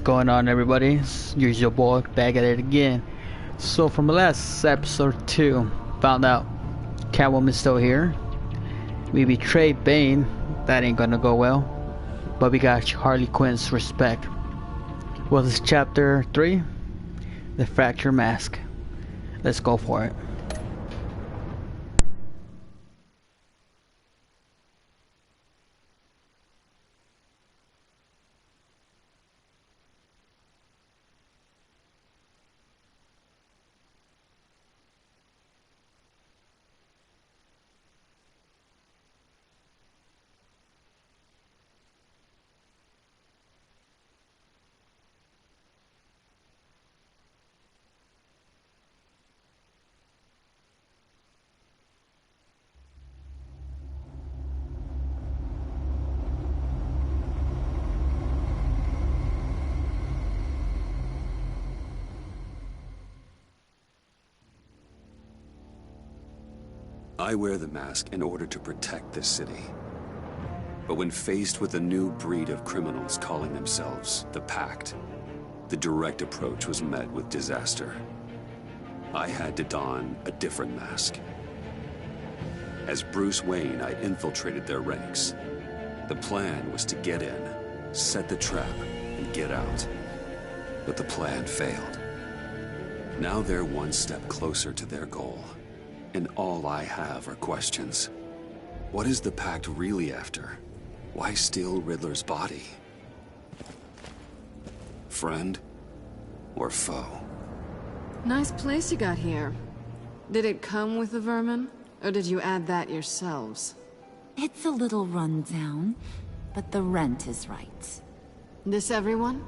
going on, everybody? Here's your boy back at it again. So from the last episode 2, found out Catwoman's still here. We betrayed Bane. That ain't gonna go well. But we got Harley Quinn's respect. Well, this is chapter 3, the fracture mask. Let's go for it. I wear the mask in order to protect this city. But when faced with a new breed of criminals calling themselves the Pact, the direct approach was met with disaster. I had to don a different mask. As Bruce Wayne, I infiltrated their ranks. The plan was to get in, set the trap, and get out. But the plan failed. Now they're one step closer to their goal. And all I have are questions. What is the Pact really after? Why steal Riddler's body? Friend or foe? Nice place you got here. Did it come with the vermin? Or did you add that yourselves? It's a little run down, but the rent is right. This everyone?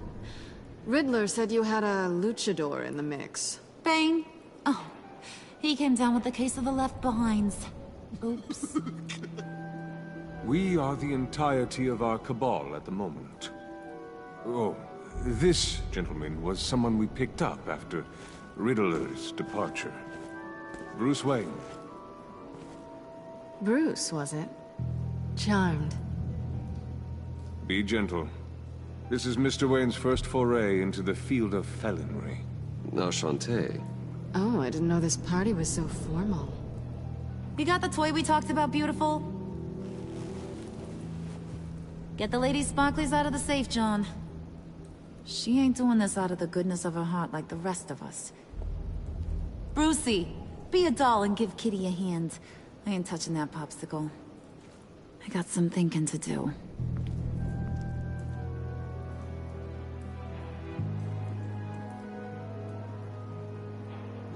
Riddler said you had a luchador in the mix. Bane? Oh, he came down with a case of the left behinds. Oops. We are the entirety of our cabal at the moment. Oh, this gentleman was someone we picked up after Riddler's departure. Bruce Wayne. Bruce, was it? Charmed. Be gentle. This is Mr. Wayne's first foray into the field of felonry. Enchanté. Oh, I didn't know this party was so formal. You got the toy we talked about, beautiful? Get the lady sparklies out of the safe, John. She ain't doing this out of the goodness of her heart like the rest of us. Brucey, be a doll and give Kitty a hand. I ain't touching that popsicle. I got some thinking to do.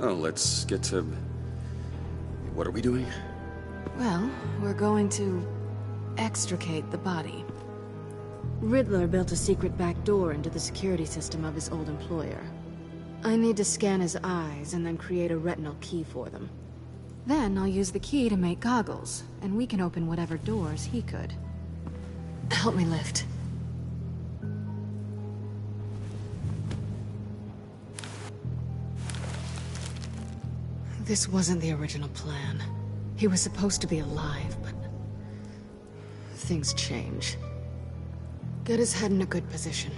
Oh, let's get to... What are we doing? Well, we're going to extricate the body. Riddler built a secret back door into the security system of his old employer. I need to scan his eyes and then create a retinal key for them. Then I'll use the key to make goggles, and we can open whatever doors he could. Help me lift. This wasn't the original plan. He was supposed to be alive, but... things change. Get his head in a good position.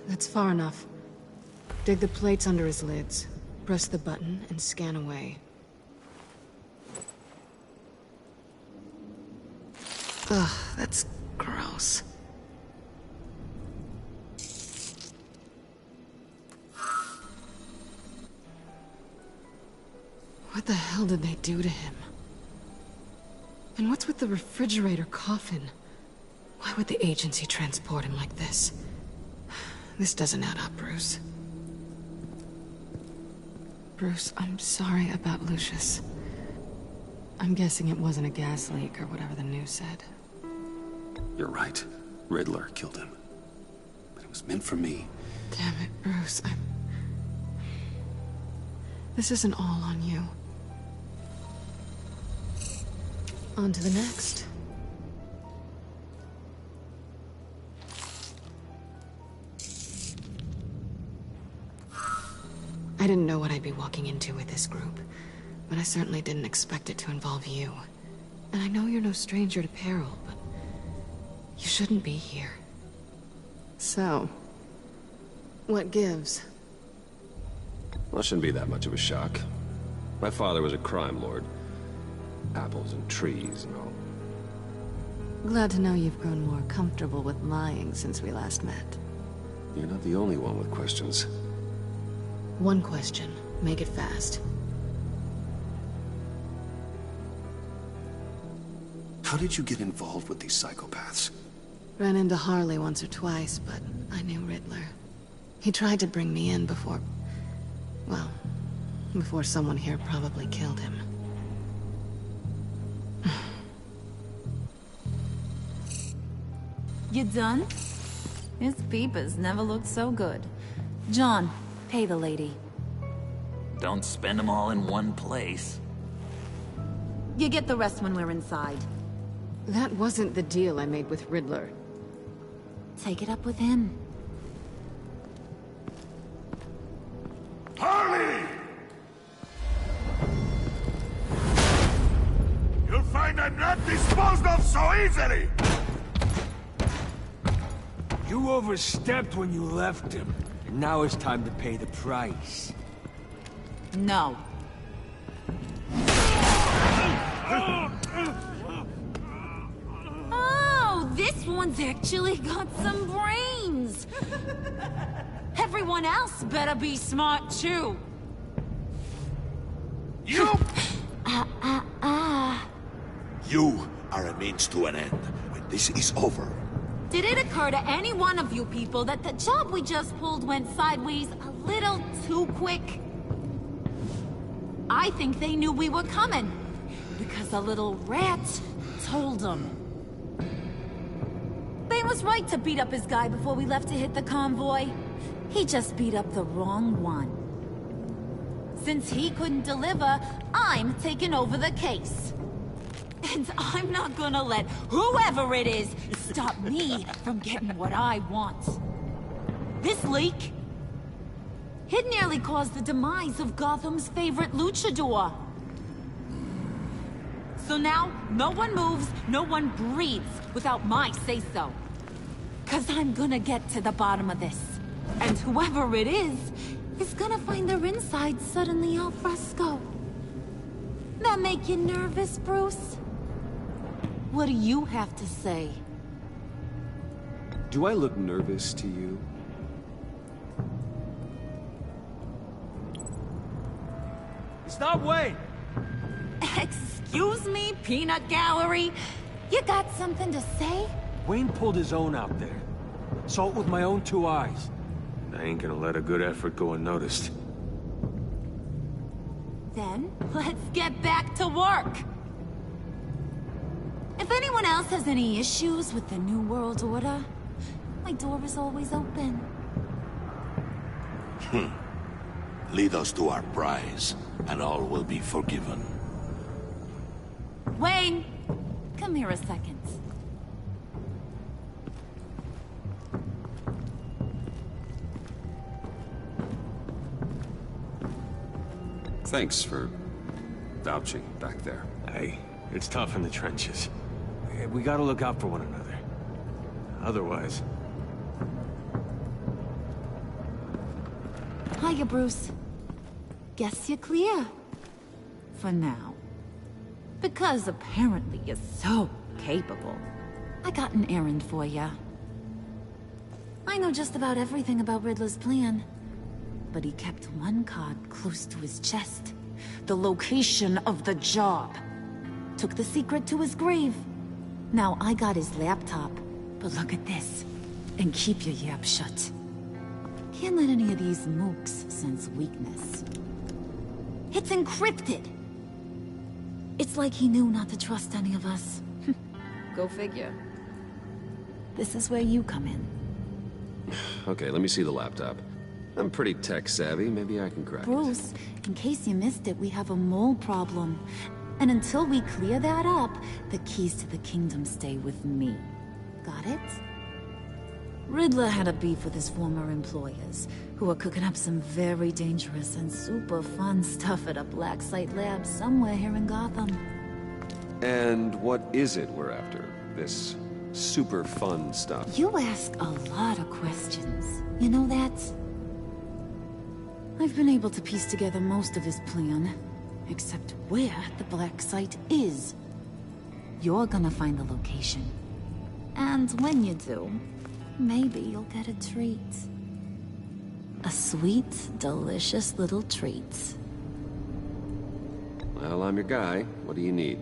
That's far enough. Dig the plates under his lids. Press the button and scan away. Ugh, that's gross. What the hell did they do to him? And what's with the refrigerator coffin? Why would the agency transport him like this? This doesn't add up, Bruce. Bruce, I'm sorry about Lucius. I'm guessing it wasn't a gas leak or whatever the news said. You're right. Riddler killed him. But it was meant for me. Damn it, Bruce, This isn't all on you. On to the next. I didn't know what I'd be walking into with this group, but I certainly didn't expect it to involve you. And I know you're no stranger to peril, but you shouldn't be here. So, what gives? Well, it shouldn't be that much of a shock. My father was a crime lord. Apples and trees and all. Glad to know you've grown more comfortable with lying since we last met. You're not the only one with questions. One question. Make it fast. How did you get involved with these psychopaths? Ran into Harley once or twice, but I knew Riddler. He tried to bring me in before... well, before someone here probably killed him. You done? His peepers never looked so good. John, pay the lady. Don't spend them all in one place. You get the rest when we're inside. That wasn't the deal I made with Riddler. Take it up with him. Harley! You'll find I'm not disposed of so easily! You overstepped when you left him, and now it's time to pay the price. No. Oh, this one's actually got some brains. Everyone else better be smart too. You! You are a means to an end. When this is over, Did it occur to any one of you people that the job we just pulled went sideways a little too quick? I think they knew we were coming, because a little rat told them. Bane was right to beat up his guy before we left to hit the convoy. He just beat up the wrong one. Since he couldn't deliver, I'm taking over the case. And I'm not gonna let whoever it is stop me from getting what I want. This leak, it nearly caused the demise of Gotham's favorite luchador. So now, no one moves, no one breathes without my say-so. 'Cause I'm gonna get to the bottom of this. And whoever it is gonna find their inside suddenly al fresco. That make you nervous, Bruce? What do you have to say? Do I look nervous to you? Stop, Wayne! Excuse me, peanut gallery? You got something to say? Wayne pulled his own out there. Saw it with my own two eyes. I ain't gonna let a good effort go unnoticed. Then, let's get back to work. If anyone else has any issues with the New World Order, my door is always open. lead us to our prize, and all will be forgiven. Wayne, come here a second. Thanks for vouching back there. Hey, it's tough in the trenches. We gotta look out for one another. Otherwise... Hiya, Bruce. Guess you're clear. For now. Because apparently you're so capable. I got an errand for ya. I know just about everything about Riddler's plan. But he kept one card close to his chest. The location of the job. Took the secret to his grave. Now I got his laptop. But look at this. And keep your yap shut. Can't let any of these mooks sense weakness. It's encrypted! It's like he knew not to trust any of us. Go figure. This is where you come in. Okay, let me see the laptop. I'm pretty tech savvy, maybe I can crack it. Bruce, in case you missed it, we have a mole problem. And until we clear that up, the keys to the kingdom stay with me. Got it? Riddler had a beef with his former employers, who are cooking up some very dangerous and super fun stuff at a black site lab somewhere here in Gotham. And what is it we're after? This super fun stuff? You ask a lot of questions. You know that? I've been able to piece together most of his plan, except where the black site is. You're gonna find the location. And when you do, maybe you'll get a treat. A sweet, delicious little treat. Well, I'm your guy. What do you need?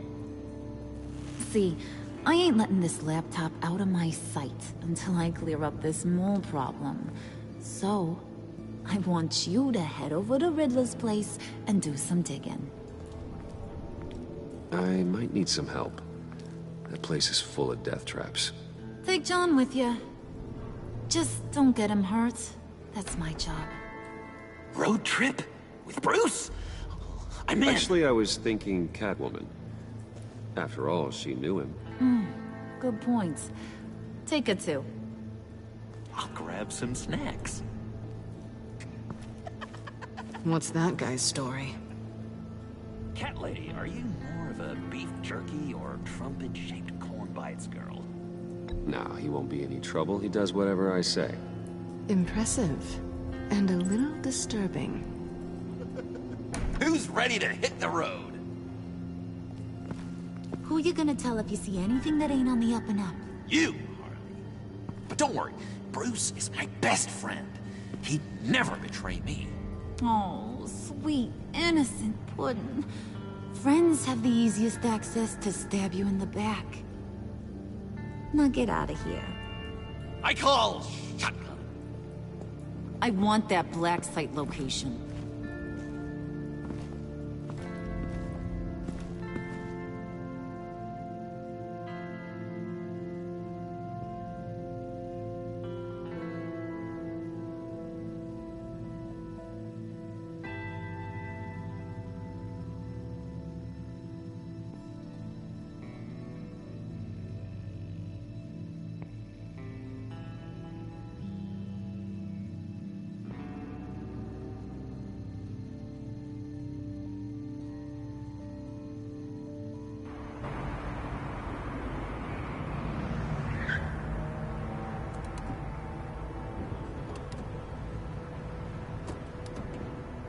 See, I ain't letting this laptop out of my sight until I clear up this mole problem. So, I want you to head over to Riddler's place and do some digging. I might need some help. That place is full of death traps. Take John with you. Just don't get him hurt. That's my job. Road trip? With Bruce? I'm in. Actually, I was thinking Catwoman. After all, she knew him. Good points. Take her too. I'll grab some snacks. What's that guy's story? Cat lady, are you more of a beef jerky or trumpet-shaped corn bites girl? No, he won't be any trouble. He does whatever I say. Impressive. And a little disturbing. Who's ready to hit the road? Who you gonna tell if you see anything that ain't on the up and up? You, Harley. But don't worry, Bruce is my best friend. He'd never betray me. Oh, sweet, innocent puddin'. Friends have the easiest access to stab you in the back. Now get out of here. I call shotgun. I want that black site location.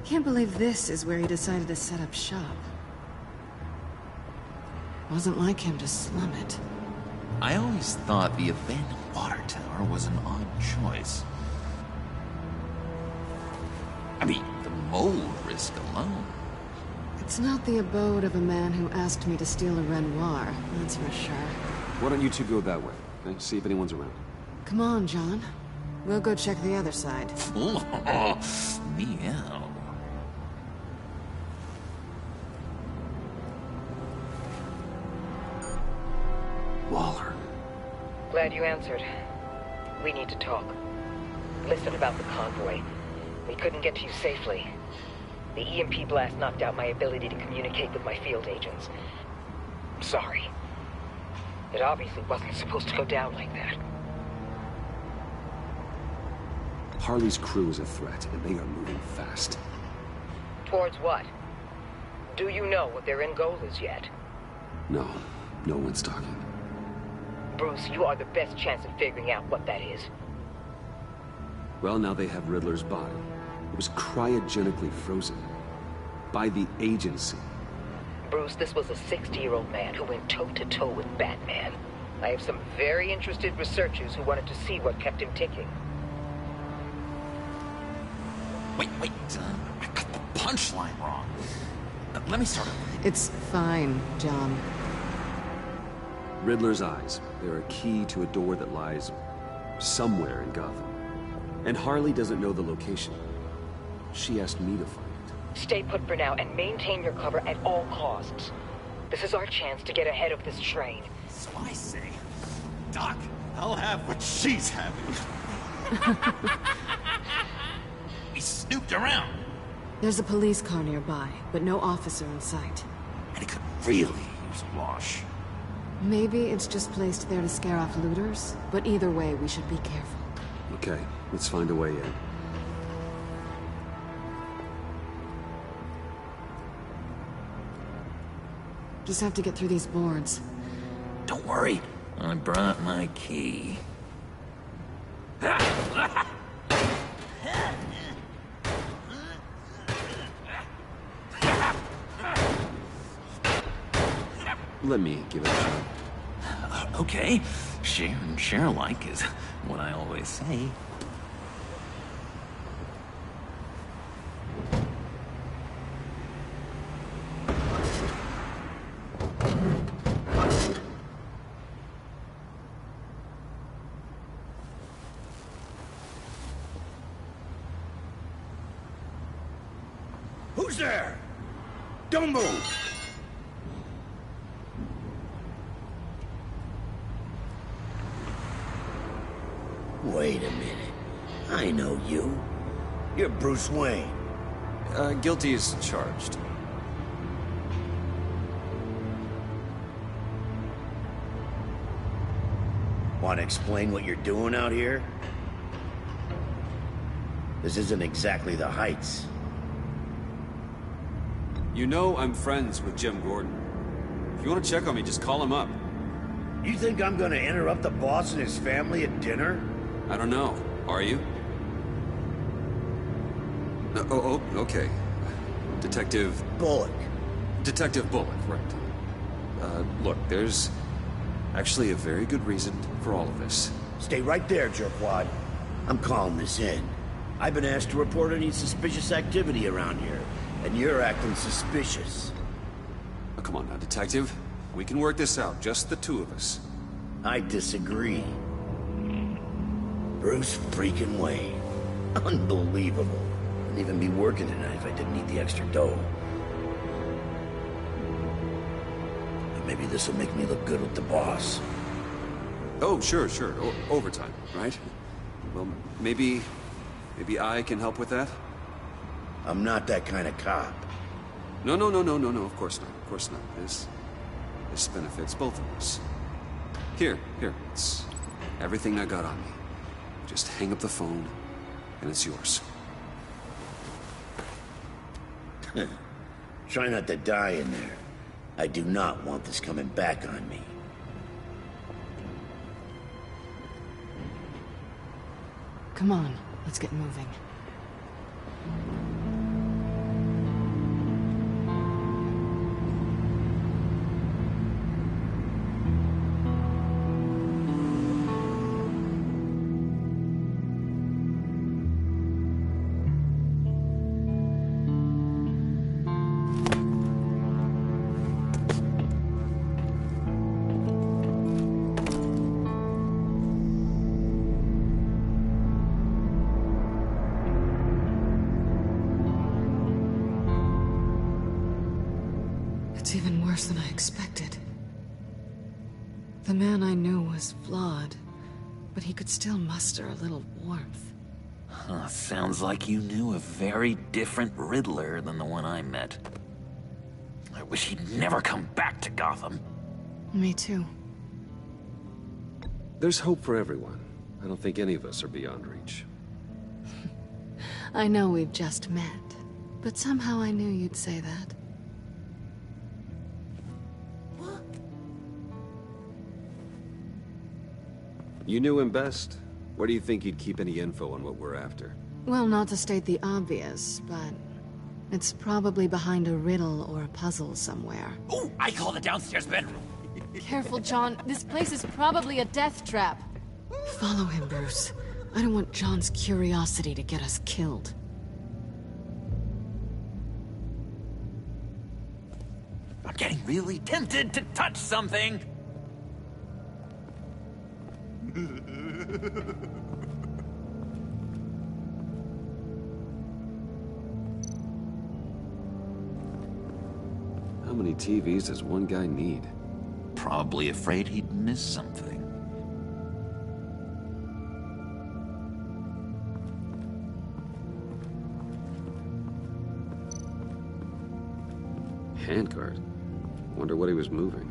Can't believe this is where he decided to set up shop. Wasn't like him to slum it. I always thought the abandoned water tower was an odd choice. I mean, the mold risk alone. It's not the abode of a man who asked me to steal a Renoir, that's for sure. Why don't you two go that way? Okay? See if anyone's around. Come on, John. We'll go check the other side. Meow. Waller. Glad you answered. We need to talk. Listen about the convoy. We couldn't get to you safely. The EMP blast knocked out my ability to communicate with my field agents. I'm sorry. It obviously wasn't supposed to go down like that. Harley's crew is a threat, and they are moving fast. Towards what? Do you know what their end goal is yet? No, no one's talking. Bruce, you are the best chance at figuring out what that is. Well, now they have Riddler's body. It was cryogenically frozen. By the agency. Bruce, this was a 60-year-old man who went toe-to-toe with Batman. I have some very interested researchers who wanted to see what kept him ticking. Wait, I got the punchline wrong. Let me start over. It's fine, John. Riddler's eyes. They're a key to a door that lies somewhere in Gotham. And Harley doesn't know the location. She asked me to find it. Stay put for now and maintain your cover at all costs. This is our chance to get ahead of this train. So I say, Doc, I'll have what she's having. We snooped around, There's a police car nearby, but no officer in sight. and it could really use a wash. Maybe it's just placed there to scare off looters, but either way, we should be careful. Okay, let's find a way in. Just have to get through these boards. Don't worry, I brought my key. Let me give it a shot. Okay, share and share alike is what I always say. Who's there? Don't move! Wait a minute. I know you. You're Bruce Wayne. Guilty as charged. Want to explain what you're doing out here? This isn't exactly the Heights. You know I'm friends with Jim Gordon. If you want to check on me, just call him up. You think I'm gonna interrupt the boss and his family at dinner? I don't know. Are you? Oh, okay. Detective... Bullock. Detective Bullock, right. Look, there's actually a very good reason for all of this. Stay right there, jerkwad. I'm calling this in. I've been asked to report any suspicious activity around here, and you're acting suspicious. Oh, come on now, Detective. We can work this out, just the two of us. I disagree. Bruce freaking Wayne. Unbelievable. Wouldn't even be working tonight if I didn't need the extra dough. But maybe this will make me look good with the boss. Oh, sure. Overtime, right? Well, maybe I can help with that? I'm not that kind of cop. No, of course not. This benefits both of us. Here, it's everything I got on me. Just hang up the phone, and it's yours. Try not to die in there. I do not want this coming back on me. Come on, let's get moving. It's even worse than I expected. The man I knew was flawed, but he could still muster a little warmth. Sounds like you knew a very different Riddler than the one I met. I wish he'd never come back to Gotham. Me too. There's hope for everyone. I don't think any of us are beyond reach. I know we've just met, but somehow I knew you'd say that. You knew him best. Where do you think he'd keep any info on what we're after? Well, not to state the obvious, but it's probably behind a riddle or a puzzle somewhere. Oh, I call the downstairs bedroom. Careful, John. This place is probably a death trap. Follow him, Bruce. I don't want John's curiosity to get us killed. I'm getting really tempted to touch something. How many TVs does one guy need? Probably afraid he'd miss something. Handcart. Wonder what he was moving.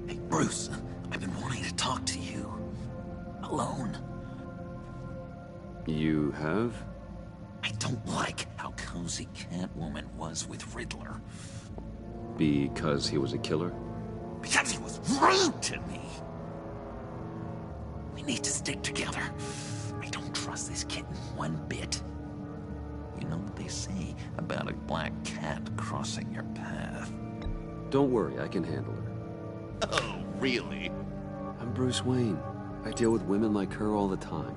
Hey, Bruce, I've been wanting to talk to you. Alone. You have? I don't like how cozy Catwoman was with Riddler. Because he was a killer? Because he was rude to me. We need to stick together. I don't trust this kitten one bit. You know what they say about a black cat crossing your path? Don't worry, I can handle her. Oh, really? I'm Bruce Wayne. I deal with women like her all the time.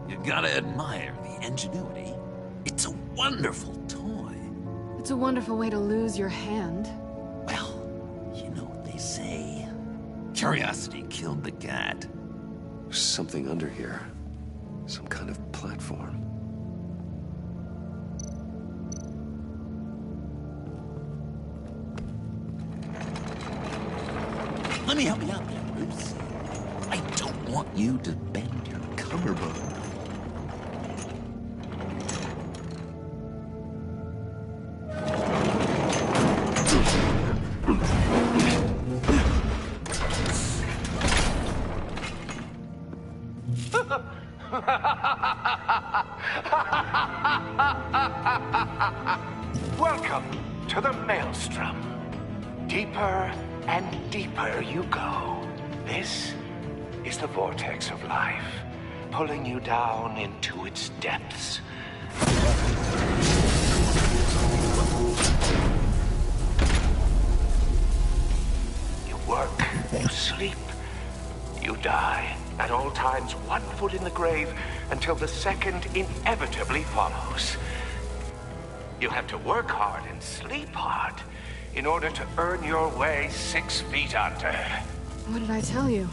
You gotta admire the ingenuity. It's a wonderful toy. It's a wonderful way to lose your hand. Well, you know what they say. Curiosity killed the cat. There's something under here. Some kind of platform. Let me help you out there, Bruce. I don't want you to bend your collarbone. Welcome to the Maelstrom. Deeper and deeper you go. This is the vortex of life, pulling you down into its depths. You work, you sleep, you die. At all times, one foot in the grave until the second inevitably follows. You have to work hard and sleep hard in order to earn your way 6 feet under. What did I tell you?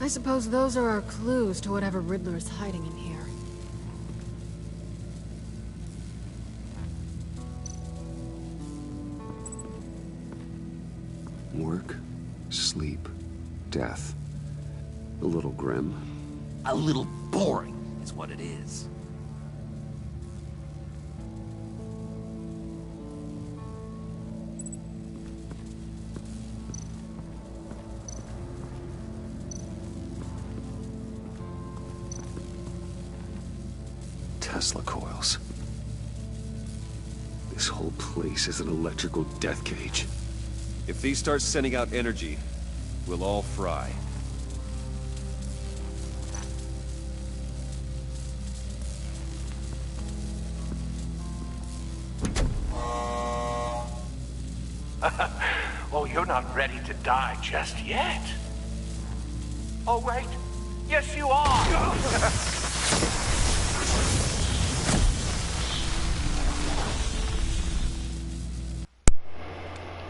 I suppose those are our clues to whatever Riddler's hiding in here. Work, sleep, death. A little grim. A little boring is what it is. Tesla coils. This whole place is an electrical death cage. If these start sending out energy, we'll all fry. Oh, you're not ready to die just yet. Oh, wait. Yes, you are.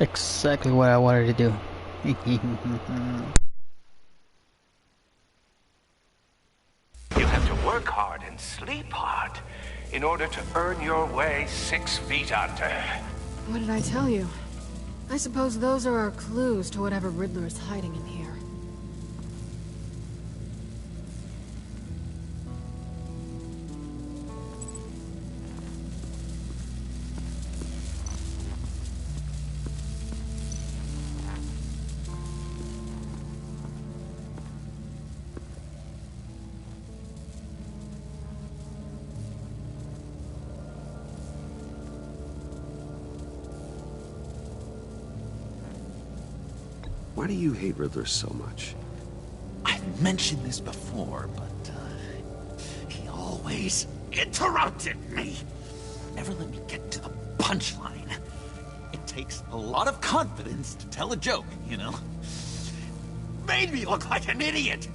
Exactly what I wanted to do. You have to work hard and sleep hard in order to earn your way 6 feet under. What did I tell you? I suppose those are our clues to whatever Riddler's hiding in here. Why do you hate Riddler so much? I've mentioned this before, but he always interrupted me. Never let me get to the punchline. It takes a lot of confidence to tell a joke, you know? Made me look like an idiot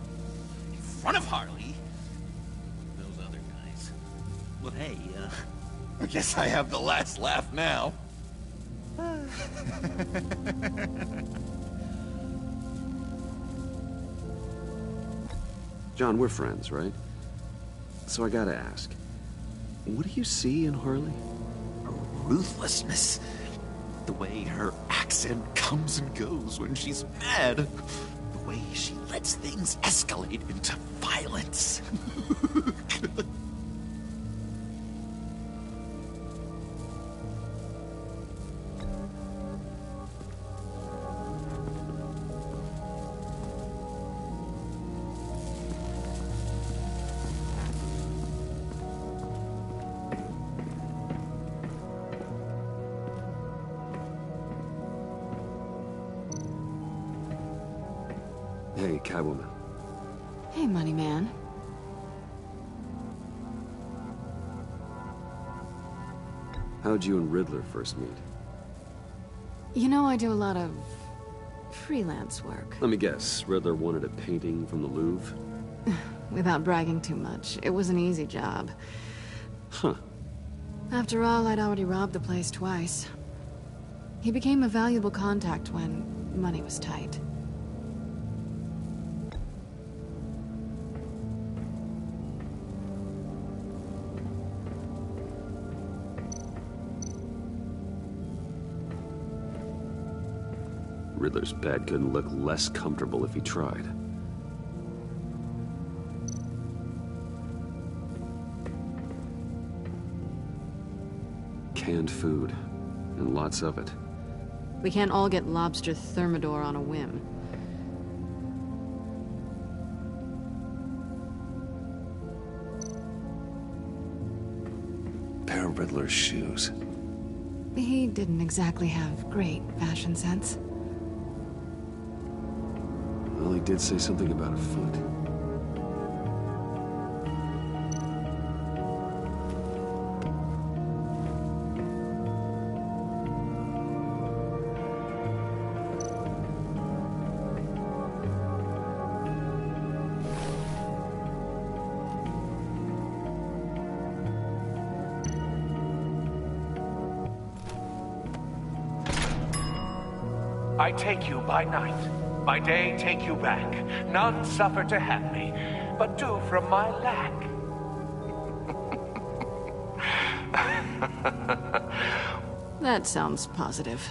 in front of Harley. Those other guys. Well, hey, I guess I have the last laugh now. John, we're friends, right? So I gotta ask, what do you see in Harley? Her ruthlessness. The way her accent comes and goes when she's mad. The the way she lets things escalate into violence. Hey, Catwoman. Hey, money man. How'd you and Riddler first meet? You know, I do a lot of freelance work. Let me guess, Riddler wanted a painting from the Louvre? Without bragging too much, it was an easy job. Huh. After all, I'd already robbed the place twice. He became a valuable contact when money was tight. Riddler's bed couldn't look less comfortable if he tried. Canned food, and lots of it. We can't all get lobster thermidor on a whim. Pair of Riddler's shoes. He didn't exactly have great fashion sense. Well, he did say something about a foot. I take you by night. By day, take you back. None suffer to have me, but do from my lack. That sounds positive.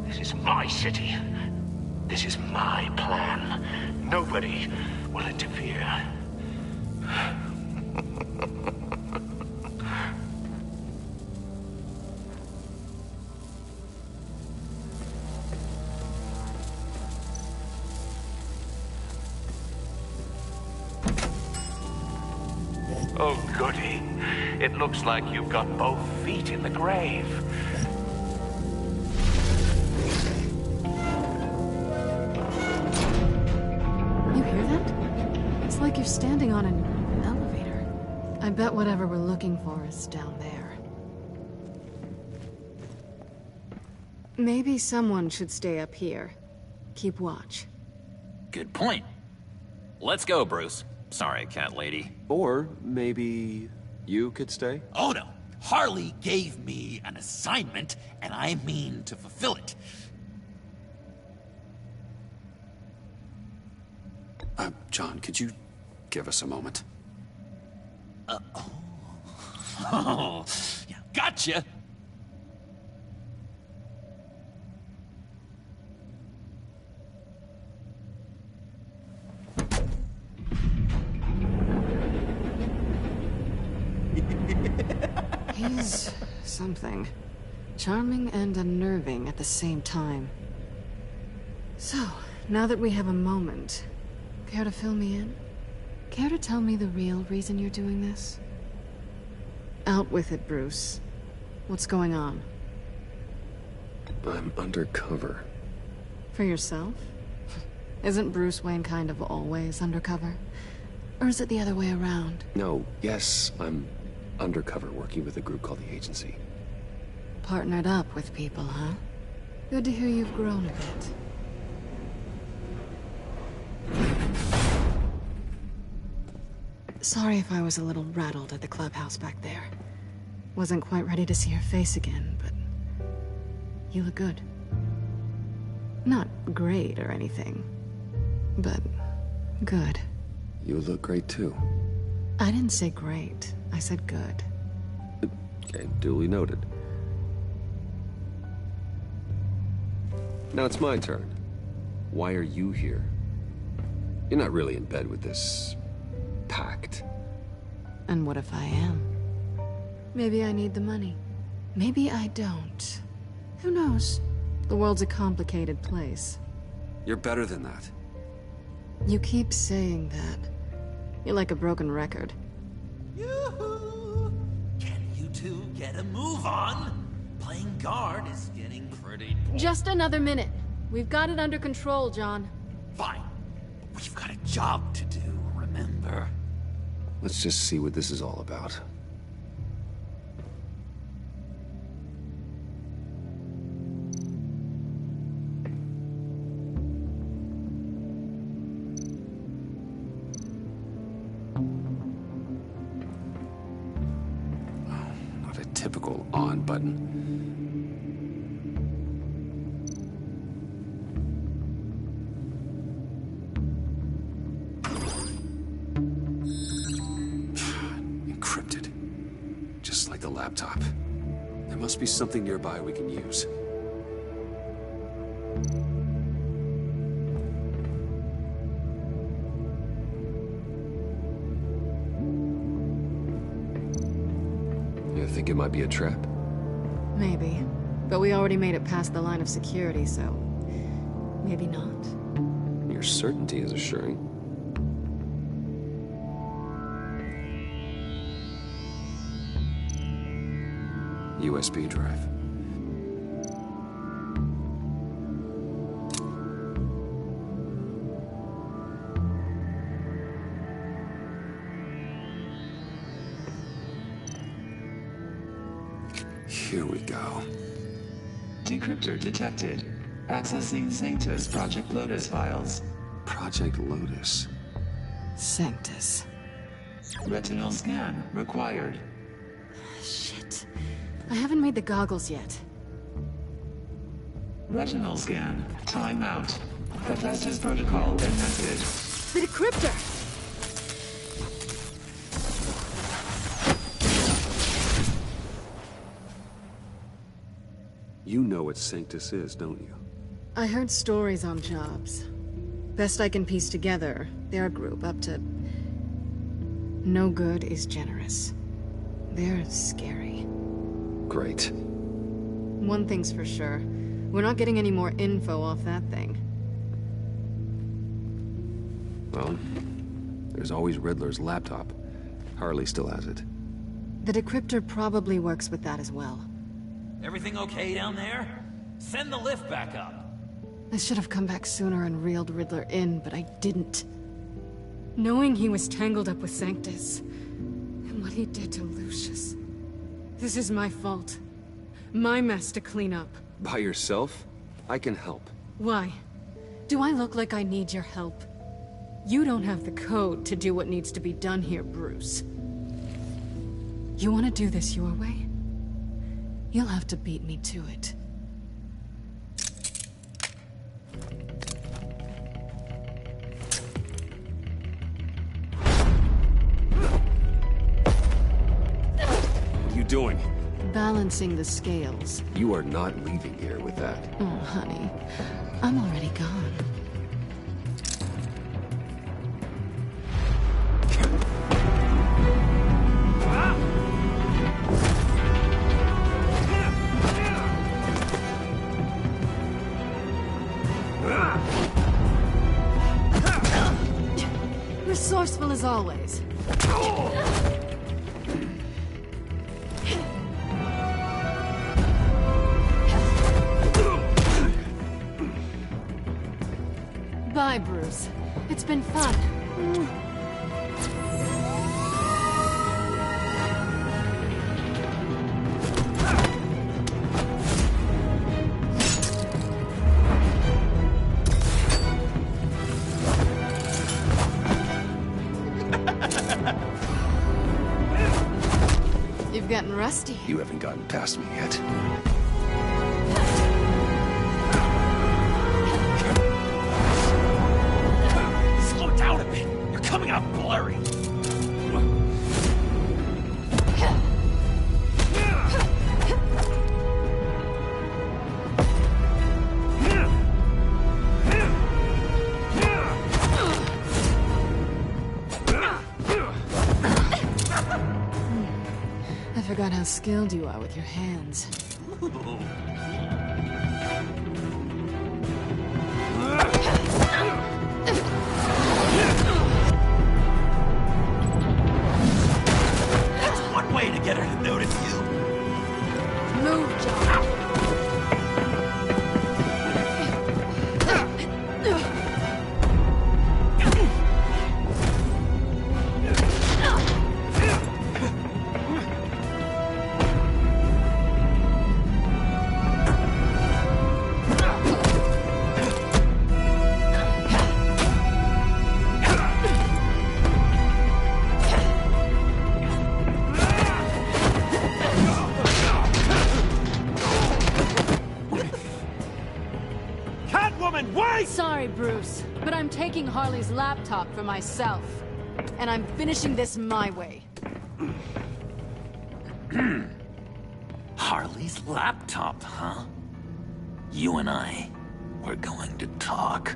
This is my city. This is my plan. Nobody will interfere. Oh, goody. It looks like you've got both feet in the grave. You hear that? It's like you're standing on an elevator. I bet whatever we're looking for is down there. Maybe someone should stay up here. Keep watch. Good point. Let's go, Bruce. Sorry, cat lady. Or maybe you could stay? Oh no, Harley gave me an assignment, and I mean to fulfill it. John, could you give us a moment? Oh, yeah, gotcha. He's something. Charming and unnerving at the same time. So, now that we have a moment, care to fill me in? Care to tell me the real reason you're doing this? Out with it, Bruce. What's going on? I'm undercover. For yourself? Isn't Bruce Wayne kind of always undercover? Or is it the other way around? No, yes, I'm undercover working with a group called the Agency. partnered up with people, huh? Good to hear you've grown a bit. Sorry if I was a little rattled at the clubhouse back there. Wasn't quite ready to see your face again, but... you look good. Not great or anything, but good. You look great too. I didn't say great. I said good. Okay, duly noted. Now it's my turn. Why are you here? You're not really in bed with this... pact. And what if I am? Maybe I need the money. Maybe I don't. Who knows? The world's a complicated place. You're better than that. You keep saying that. You're like a broken record. Yoo-hoo! Can you two get a move on? Playing guard is getting pretty... Just another minute. We've got it under control, John. Fine. But we've got a job to do, remember? Let's just see what this is all about. Not a typical on button. Encrypted. Just like the laptop. There must be something nearby we can use. You think it might be a trap? Maybe. But we already made it past the line of security, so... maybe not. Your certainty is assuring. USB drive. Here we go. Decryptor detected. Accessing Sanctus Project Lotus files. Project Lotus. Sanctus. Retinal scan required. Shit. I haven't made the goggles yet. Retinal scan. Timeout. Hephaestus protocol detected. The decryptor! You know what Sanctus is, don't you? I heard stories on jobs. Best I can piece together, their group up to... no good is generous. They're scary. Great. One thing's for sure. We're not getting any more info off that thing. Well, there's always Riddler's laptop. Harley still has it. The decryptor probably works with that as well. Everything okay down there? Send the lift back up. I should have come back sooner and reeled Riddler in, but I didn't. Knowing he was tangled up with Sanctus, and what he did to Lucius. This is my fault. My mess to clean up. By yourself? I can help. Why? Do I look like I need your help? You don't have the code to do what needs to be done here, Bruce. You want to do this your way? You'll have to beat me to it. What are you doing? Balancing the scales. You are not leaving here with that. Oh, honey. I'm already gone. Resourceful as always. Bye, Bruce. It's been fun. getting rusty. You haven't gotten past me yet. Slow down a bit. You're coming out blurry. I forgot how skilled you are with your hands. That's one way to get her to notice you. Move, John. Sorry, Bruce, but I'm taking Harley's laptop for myself. And I'm finishing this my way. Harley's laptop, huh? You and I, we're going to talk.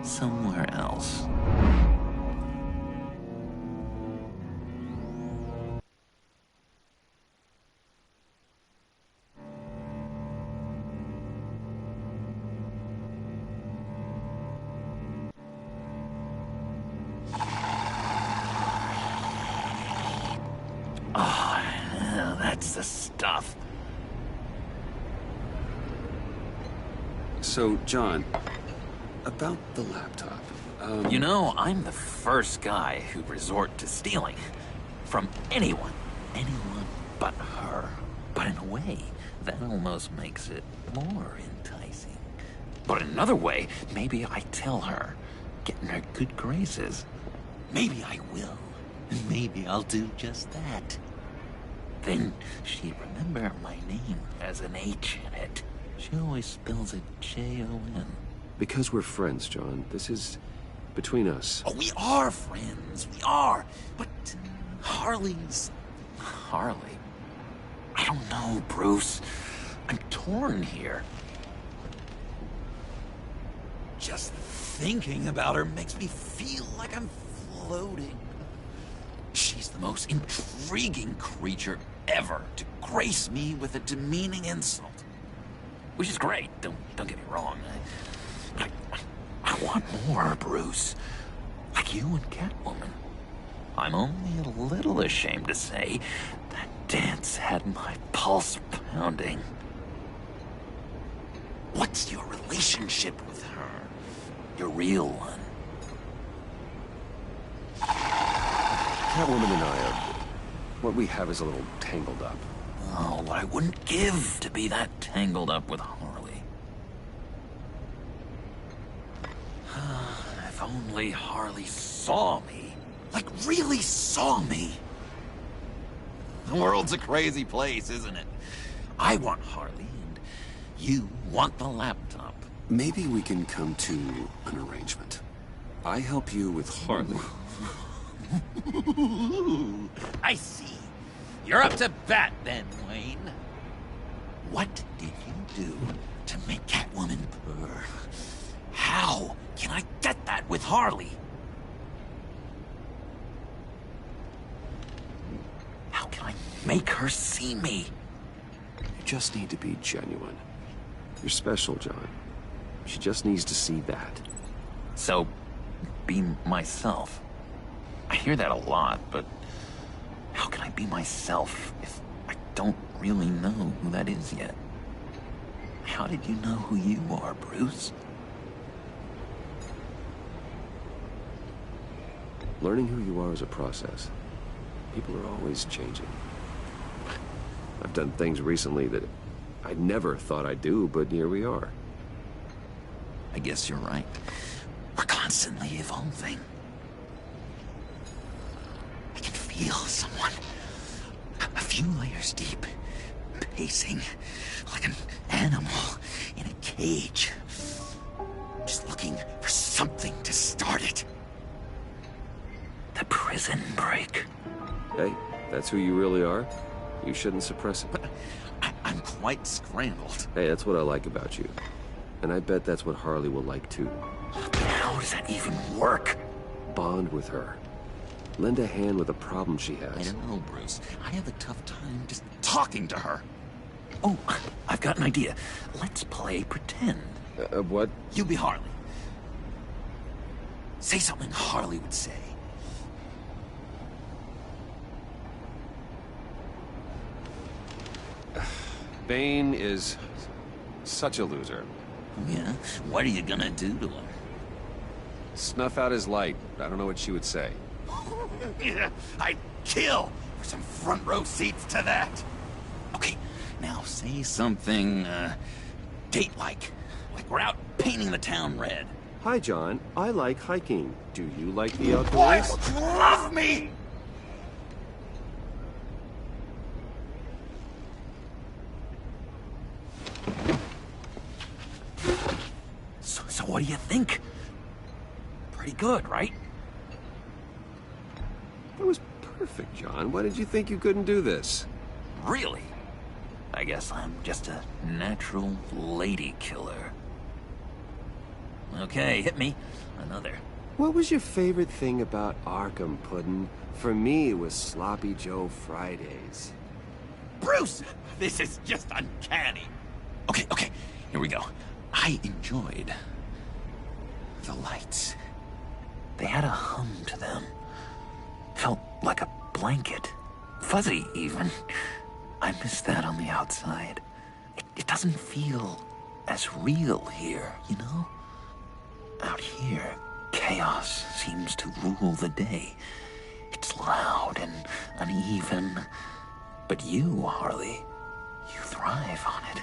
Somewhere else. That's the stuff. So, John, about the laptop. You know, I'm the first guy who'd resort to stealing. From anyone. Anyone but her. But in a way, that almost makes it more enticing. But in another way, maybe I tell her, get in her good graces. Maybe I will. And maybe I'll do just that. Then she'd remember my name as an H in it. She always spells it J-O-N. Because we're friends, John. This is between us. Oh, we are friends. We are. But Harley's... Harley? I don't know, Bruce. I'm torn here. Just thinking about her makes me feel like I'm floating. She's the most intriguing creature ever to grace me with a demeaning insult. Which is great, don't get me wrong. I want more, Bruce. Like you and Catwoman. I'm only a little ashamed to say that dance had my pulse pounding. What's your relationship with her? Your real one? Catwoman and I what we have is a little tangled up. Oh, what I wouldn't give to be that tangled up with Harley. If only Harley saw me. Like, really saw me. The world's a crazy place, isn't it? I want Harley, and you want the laptop. Maybe we can come to an arrangement. I help you with Harley. I see. You're up to bat then, Wayne. What did you do to make Catwoman purr? How can I get that with Harley? How can I make her see me? You just need to be genuine. You're special, John. She just needs to see that. So, be myself. I hear that a lot, but how can I be myself if I don't really know who that is yet? How did you know who you are, Bruce? Learning who you are is a process. People are always changing. I've done things recently that I never thought I'd do, but here we are. I guess you're right. We're constantly evolving. I can feel someone A few layers deep, pacing like an animal in a cage. Just looking for something to start it. The prison break. Hey, that's who you really are? You shouldn't suppress it. But I'm quite scrambled. Hey, that's what I like about you. And I bet that's what Harley will like too. But how does that even work? Bond with her. Lend a hand with a problem she has. I don't know, Bruce. I have a tough time just talking to her. Oh, I've got an idea. Let's play pretend. What? You be Harley. Say something Harley would say. Bane is such a loser. Yeah? What are you gonna do to him? Snuff out his light. I don't know what she would say. Yeah, I'd kill for some front row seats to that. Okay, now say something, date-like. Like we're out painting the town red. Hi, John. I like hiking. Do you like the outdoors? Boys love me! So what do you think? Pretty good, right? That was perfect, John. Why did you think you couldn't do this? Really? I guess I'm just a natural lady killer. Okay, hit me. Another. What was your favorite thing about Arkham, Puddin'? For me, it was Sloppy Joe Fridays. Bruce! This is just uncanny. Okay, here we go. I enjoyed the lights. They had a hum to them. Felt like a blanket. Fuzzy, even. I miss that on the outside. It doesn't feel as real here, you know? Out here, chaos seems to rule the day. It's loud and uneven. But you, Harley, you thrive on it.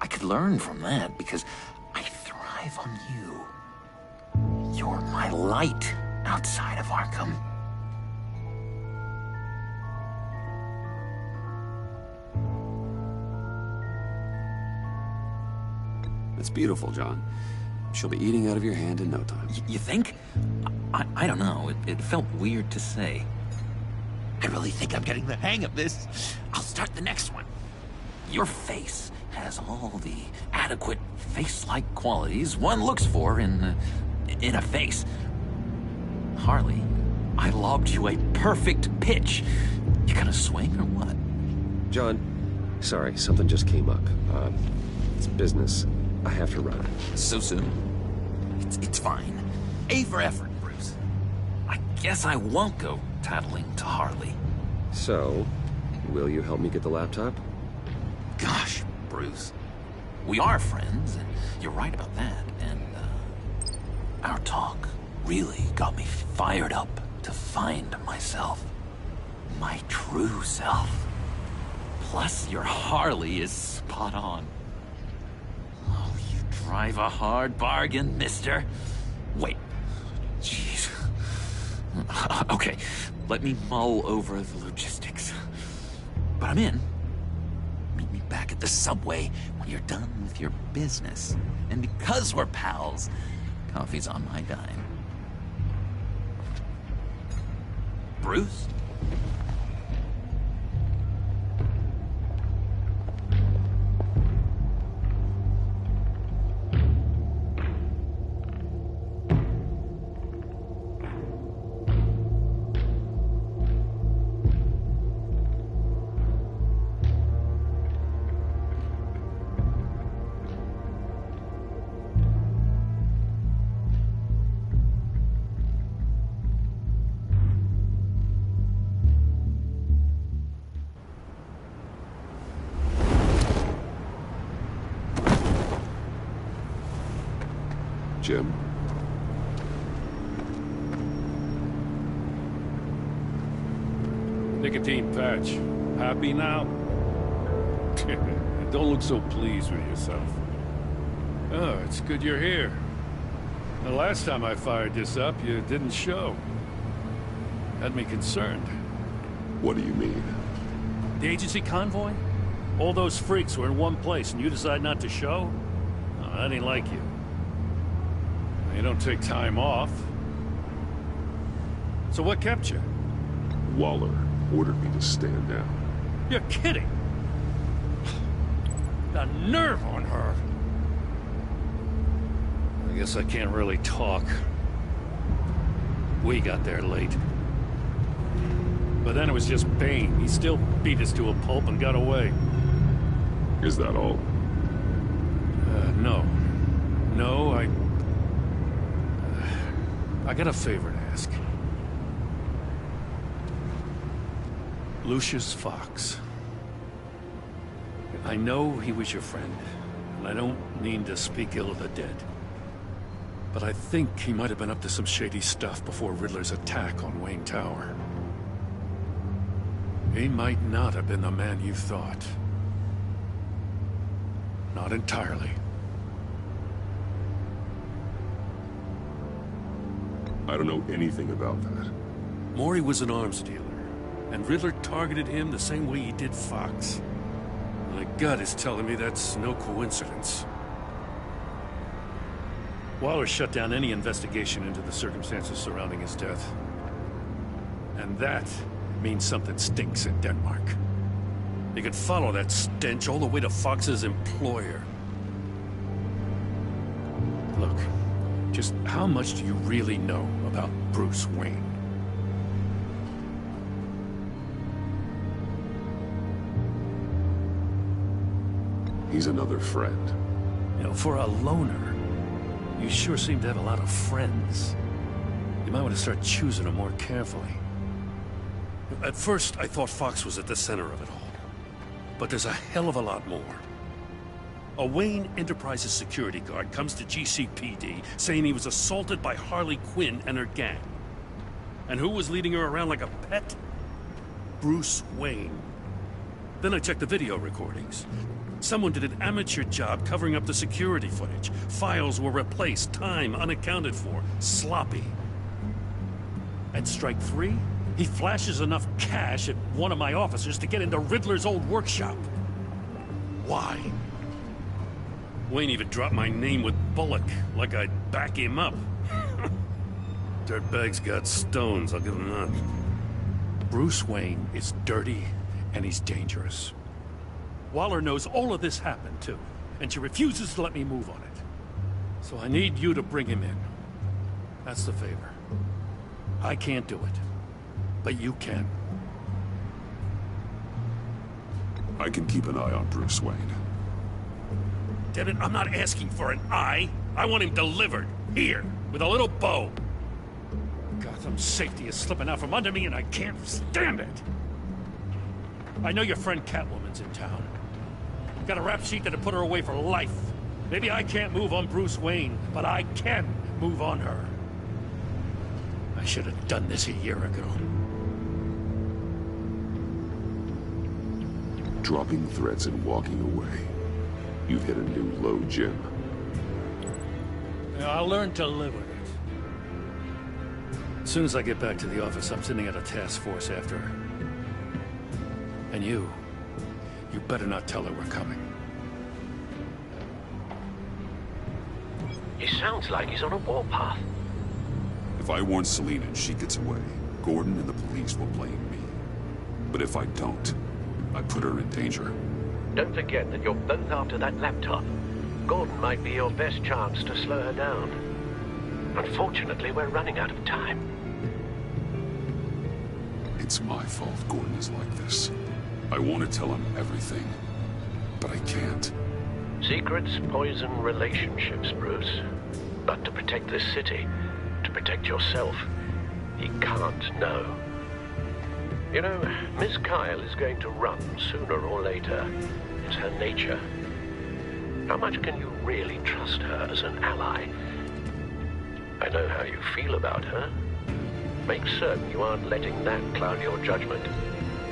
I could learn from that because I thrive on you. You're my light outside of Arkham. It's beautiful, John. She'll be eating out of your hand in no time. You think? I don't know. It felt weird to say. I really think I'm getting the hang of this. I'll start the next one. Your face has all the adequate face-like qualities one looks for in a face. Harley, I lobbed you a perfect pitch. You gonna swing or what? John, sorry, something just came up. It's business. I have to run. So soon? It's fine. A for effort, Bruce. I guess I won't go tattling to Harley. So, will you help me get the laptop? Gosh, Bruce. We are friends, and you're right about that. And, our talk really got me fired up to find myself. My true self. Plus, your Harley is spot on. Oh, you drive a hard bargain, mister. Wait. Jeez. Okay, let me mull over the logistics. But I'm in. Meet me back at the subway when you're done with your business. And because we're pals, coffee's on my dime. Bruce? Jim? Nicotine patch. Happy now? Don't look so pleased with yourself. Oh, it's good you're here. The last time I fired this up, you didn't show. Had me concerned. What do you mean? The agency convoy? All those freaks were in one place and you decide not to show? Oh, that ain't like you. You don't take time off. So what kept you? Waller ordered me to stand down. You're kidding! The nerve on her! I guess I can't really talk. We got there late. But then it was just Bane. He still beat us to a pulp and got away. Is that all? No. No, I got a favor to ask. Lucius Fox. I know he was your friend, and I don't mean to speak ill of the dead. But I think he might have been up to some shady stuff before Riddler's attack on Wayne Tower. He might not have been the man you thought. Not entirely. I don't know anything about that. Maury was an arms dealer, and Riddler targeted him the same way he did Fox. My gut is telling me that's no coincidence. Waller shut down any investigation into the circumstances surrounding his death. And that means something stinks in Denmark. You could follow that stench all the way to Fox's employer. Look, just how much do you really know about Bruce Wayne? He's another friend. You know, for a loner, you sure seem to have a lot of friends. You might want to start choosing them more carefully. At first, I thought Fox was at the center of it all. But there's a hell of a lot more. A Wayne Enterprises security guard comes to GCPD saying he was assaulted by Harley Quinn and her gang. And who was leading her around like a pet? Bruce Wayne. Then I checked the video recordings. Someone did an amateur job covering up the security footage. Files were replaced, time unaccounted for, sloppy. And strike three? He flashes enough cash at one of my officers to get into Riddler's old workshop. Why? Wayne even dropped my name with Bullock, like I'd back him up. Dirtbag's got stones, I'll give him that. Bruce Wayne is dirty, and he's dangerous. Waller knows all of this happened, too, and she refuses to let me move on it. So I need you to bring him in. That's the favor. I can't do it, but you can. I can keep an eye on Bruce Wayne. Damn it, I'm not asking for an eye. I want him delivered, here, with a little bow. Gotham's safety is slipping out from under me, and I can't stand it. I know your friend Catwoman's in town. Got a rap sheet that'll put her away for life. Maybe I can't move on Bruce Wayne, but I can move on her. I should have done this a year ago. Dropping threats and walking away. You've hit a new low, Jim. Yeah, I'll learn to live with it. As soon as I get back to the office, I'm sending out a task force after her. And you better not tell her we're coming. He sounds like he's on a warpath. If I warn Selina and she gets away, Gordon and the police will blame me. But if I don't, I put her in danger. Don't forget that you're both after that laptop. Gordon might be your best chance to slow her down. Unfortunately, we're running out of time. It's my fault Gordon is like this. I want to tell him everything, but I can't. Secrets poison relationships, Bruce. But to protect this city, to protect yourself, he can't know. You know, Miss Kyle is going to run sooner or later. It's her nature. How much can you really trust her as an ally? I know how you feel about her. Make certain you aren't letting that cloud your judgment.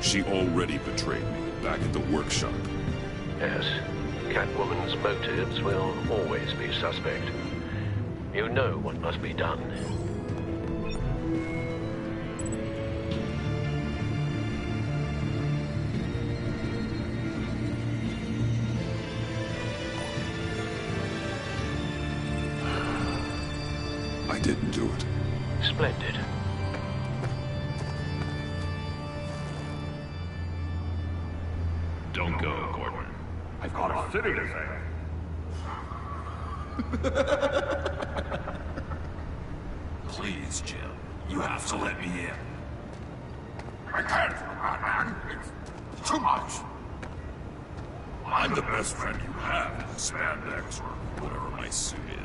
She already betrayed me back at the workshop. Yes, Catwoman's motives will always be suspect. You know what must be done. I didn't do it. Splendid. Don't go, Gordon. I've got a city to save. Please, Jim. You have to let me in. I can't, man. It's too much. I'm the best friend you have in spandex or whatever my suit is.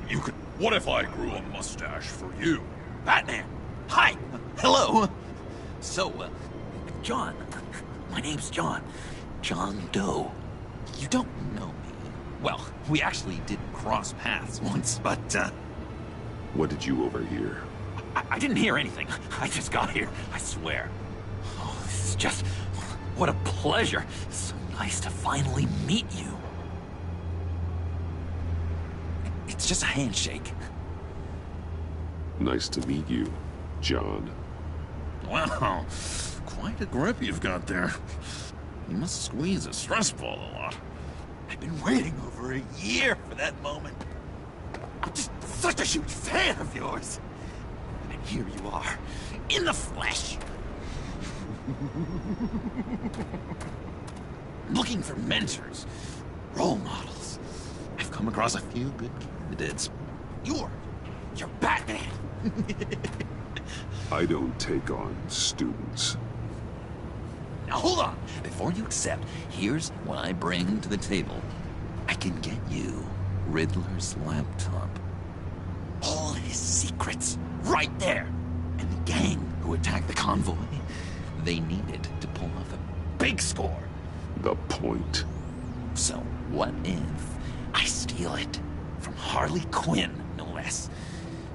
You could... What if I grew a mustache for you? Batman! Hi! Hello! So, John. My name's John. John Doe. You don't know me. Well, we actually did cross paths once, but, What did you overhear? I didn't hear anything. I just got here, I swear. Oh, this is just... What a pleasure. So nice to finally meet you. It's just a handshake. Nice to meet you, John. Wow, quite a grip you've got there. You must squeeze a stress ball a lot. I've been waiting over a year for that moment. I'm just such a huge fan of yours. And here you are, in the flesh. Looking for mentors, role models. I've come across a few good candidates. You're Batman. I don't take on students. Now hold on. Before you accept, here's what I bring to the table. I can get you Riddler's laptop. All his secrets, right there. And the gang who attacked the convoy, they needed to pull off a big score. The point. So what if I steal it from Harley Quinn, no less,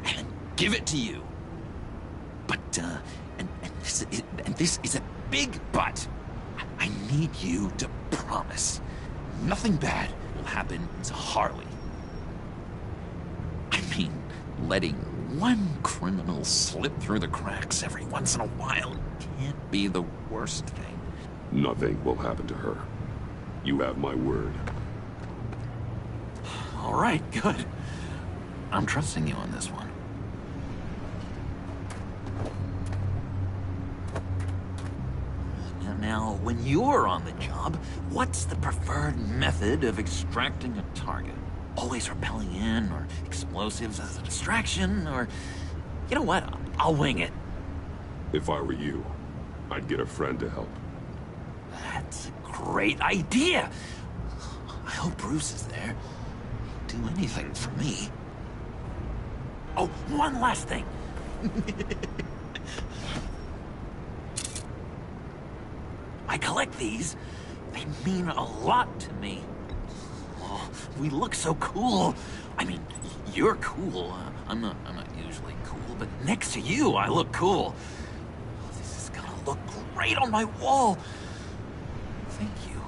and then give it to you? But, and this is a big but. I need you to promise nothing bad will happen to Harley. I mean, letting one criminal slip through the cracks every once in a while can't be the worst thing. Nothing will happen to her. You have my word. All right, good. I'm trusting you on this one. Now, when you're on the job, what's the preferred method of extracting a target? Always rappelling in, or explosives as a distraction, or... You know what? I'll wing it. If I were you, I'd get a friend to help. That's a great idea. I hope Bruce is there. He'd do anything for me. Oh, one last thing. I collect these. They mean a lot to me. Oh, we look so cool. I mean, you're cool. I'm not usually cool, but next to you, I look cool. Oh, this is gonna look great on my wall. Thank you.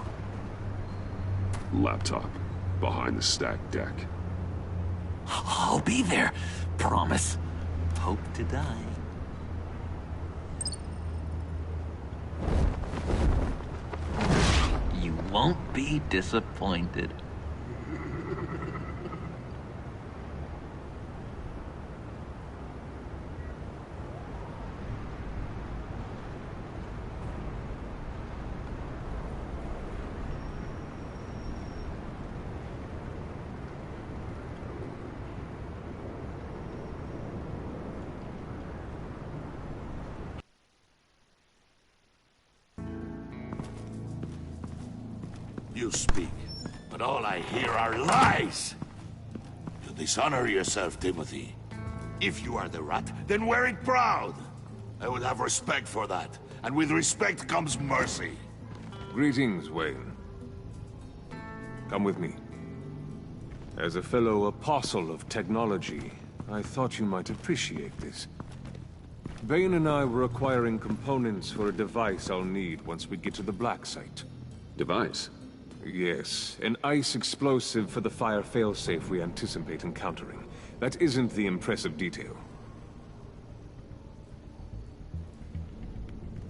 Laptop. Behind the stacked deck. I'll be there. Promise. Hope to die. You won't be disappointed. You speak, but all I hear are lies! You dishonor yourself, Timothy. If you are the rat, then wear it proud! I would have respect for that, and with respect comes mercy. Greetings, Wayne. Come with me. As a fellow apostle of technology, I thought you might appreciate this. Bane and I were acquiring components for a device I'll need once we get to the Black Site. Device? Yes, an ice explosive for the fire failsafe we anticipate encountering. That isn't the impressive detail.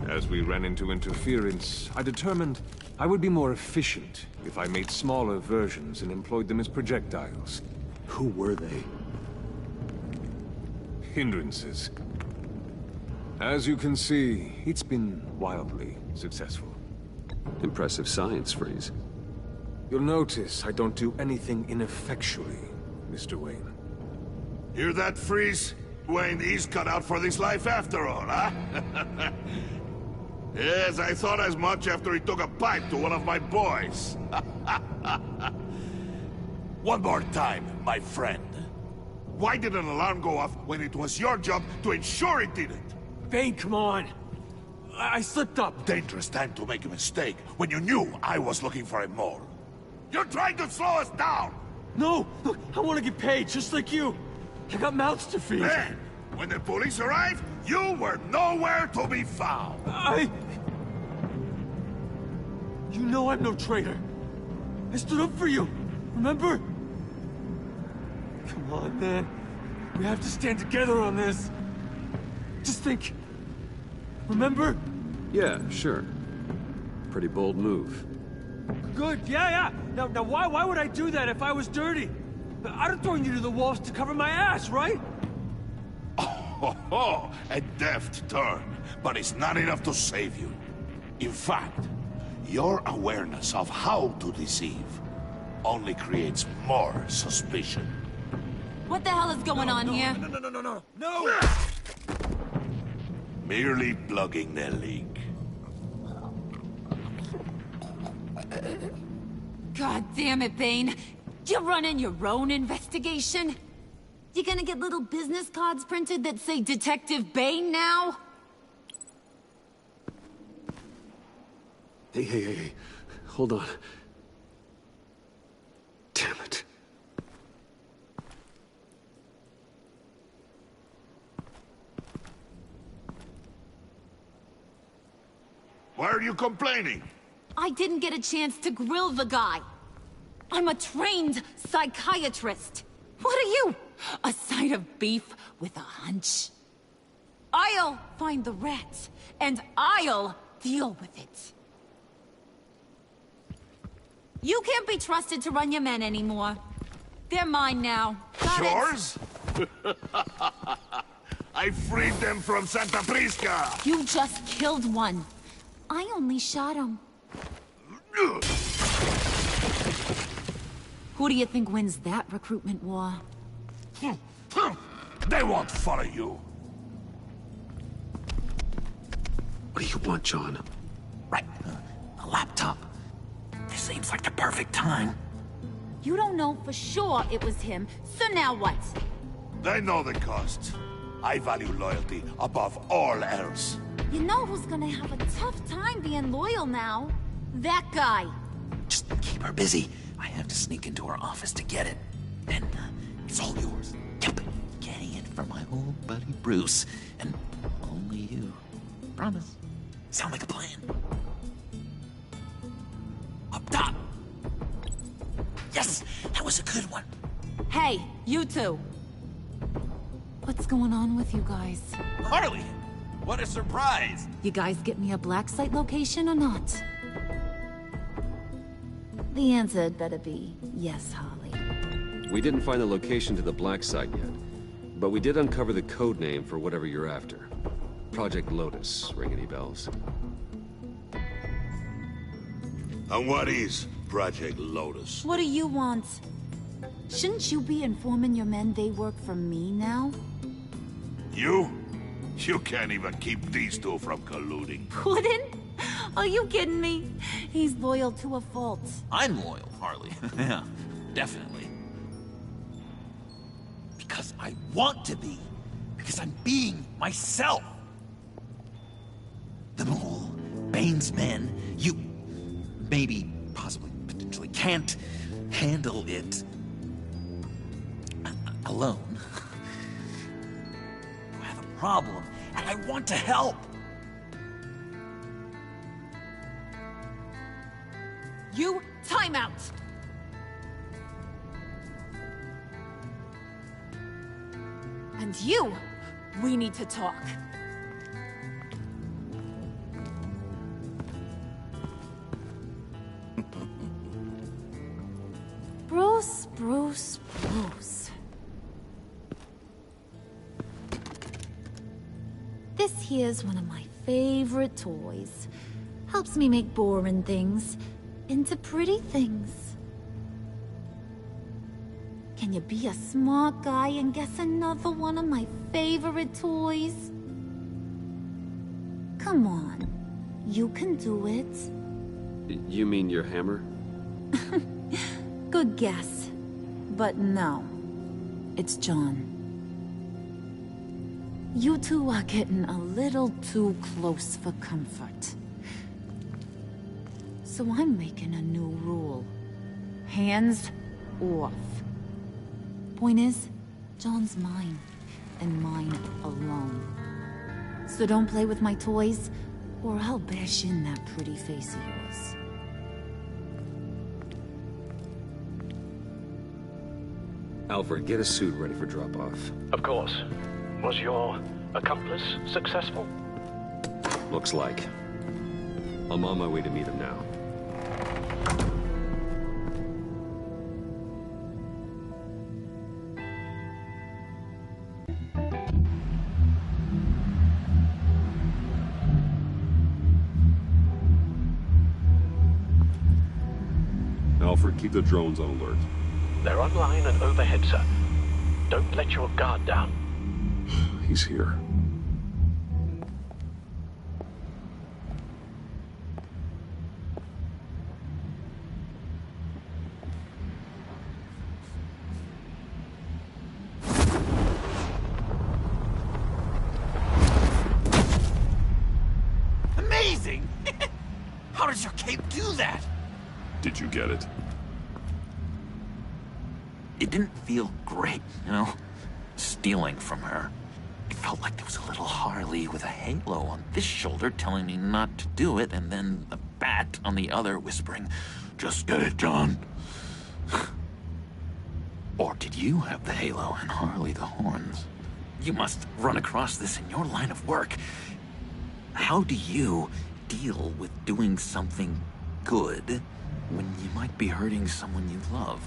As we ran into interference, I determined I would be more efficient if I made smaller versions and employed them as projectiles. Who were they? Hindrances. As you can see, it's been wildly successful. Impressive science, Freeze. You'll notice I don't do anything ineffectually, Mr. Wayne. Hear that, Freeze? Wayne is cut out for this life after all, huh? Yes, I thought as much after he took a pipe to one of my boys. One more time, my friend. Why did an alarm go off when it was your job to ensure it didn't? Bane, come on. I slipped up. Dangerous time to make a mistake when you knew I was looking for a mole. You're trying to slow us down! No! Look, I want to get paid, just like you. I got mouths to feed. Then, when the police arrived, you were nowhere to be found. You know I'm no traitor. I stood up for you, remember? Come on, man. We have to stand together on this. Just think. Remember? Yeah, sure. Pretty bold move. Good, yeah. Now why would I do that if I was dirty? I'd have thrown you to the wolves to cover my ass, right? Oh, a deft turn, but it's not enough to save you. In fact, your awareness of how to deceive only creates more suspicion. What the hell is going on here? No! Merely plugging the leak. God damn it, Bane. You're running your own investigation? You gonna get little business cards printed that say Detective Bane now? Hey. Hold on. Damn it. Why are you complaining? I didn't get a chance to grill the guy. I'm a trained psychiatrist. What are you? A side of beef with a hunch? I'll find the rats, and I'll deal with it. You can't be trusted to run your men anymore. They're mine now. Got Yours? I freed them from Santa Prisca! You just killed one. I only shot him. Who do you think wins that recruitment war? They won't follow you. What do you want, John? Right. A laptop. This seems like the perfect time. You don't know for sure it was him, so now what? They know the cost. I value loyalty above all else. You know who's gonna have a tough time being loyal now? That guy. Just keep her busy. I have to sneak into her office to get it. Then, it's all yours. Yep. Getting it from my old buddy Bruce. And only you. Promise. Sound like a plan? Up top! Yes! That was a good one. Hey, you two. What's going on with you guys? Harley! What a surprise! You guys get me a black site location or not? The answer had better be yes, Harley. We didn't find the location to the black site yet, but we did uncover the code name for whatever you're after. Project Lotus. Ring any bells? And what is Project Lotus? What do you want? Shouldn't you be informing your men they work for me now? You? You can't even keep these two from colluding. Puddin'? Are you kidding me? He's loyal to a fault. I'm loyal, Harley. Yeah, definitely. Because I want to be. Because I'm being myself. The Mole, Bane's men, you maybe, possibly, potentially can't handle it alone. You have a problem, and I want to help. You, time out! And you, we need to talk. Bruce. here's one of my favorite toys. Helps me make boring things into pretty things. Can you be a smart guy and guess another one of my favorite toys? Come on, you can do it. You mean your hammer? Good guess. But no, it's John. You two are getting a little too close for comfort. So I'm making a new rule. Hands off. Point is, John's mine, and mine alone. So don't play with my toys, or I'll bash in that pretty face of yours. Alfred, get a suit ready for drop-off. Of course. Was your accomplice successful? Looks like. I'm on my way to meet him now. Alfred, keep the drones on alert. They're online and overhead, sir. Don't let your guard down. He's here. Amazing! How does your cape do that? Did you get it? It didn't feel great, you know? Stealing from her. It felt like there was a little Harley with a halo on this shoulder telling me not to do it, and then the bat on the other whispering, "Just get it, John." Or did you have the halo and Harley the horns? You must run across this in your line of work. How do you deal with doing something good when you might be hurting someone you love?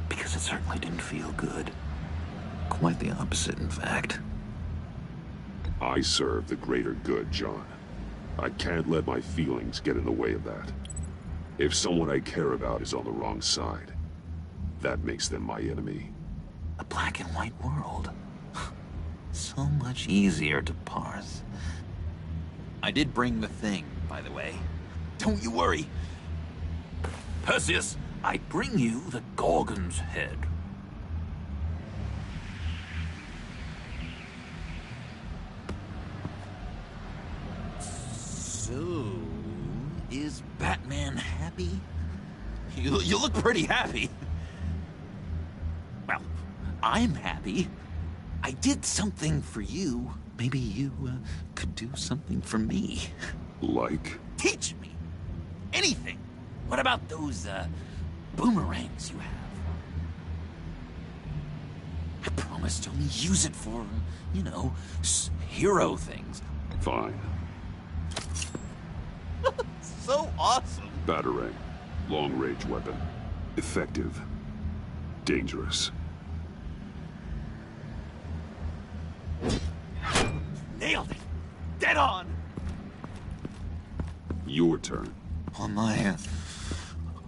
Because it certainly didn't feel good. Quite the opposite, in fact. I serve the greater good, John. I can't let my feelings get in the way of that. If someone I care about is on the wrong side, that makes them my enemy. A black and white world. So much easier to parse. I did bring the thing, by the way. Don't you worry. Perseus, I bring you the Gorgon's head. So, is Batman happy? You look pretty happy. Well, I'm happy. I did something for you. Maybe you could do something for me. Like? Teach me. Anything. What about those, boomerangs you have? I promise to only use it for, you know, hero things. Fine. So awesome. Batarang. Long-range weapon. Effective. Dangerous. Nailed it. Dead on. Your turn. On my,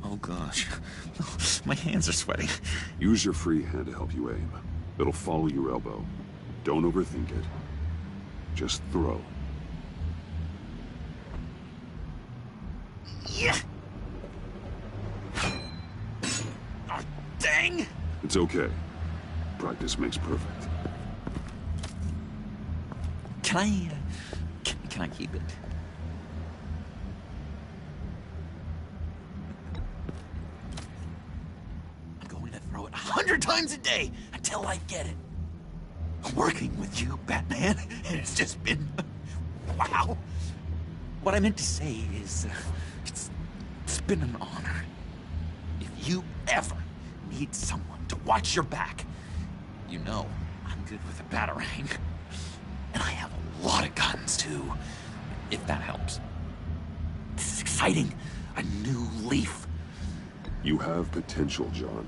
oh gosh. My hands are sweating. Use your free hand to help you aim. It'll follow your elbow. Don't overthink it. Just throw. Yeah. Oh, dang. It's okay. Practice makes perfect. Can I, can I keep it? I'm going to throw it 100 times a day until I get it. Working with you, Batman, it's just been, wow. What I meant to say is, it's been an honor. If you ever need someone to watch your back, you know I'm good with a batarang. And I have a lot of guns, too, if that helps. This is exciting. A new leaf. You have potential, John.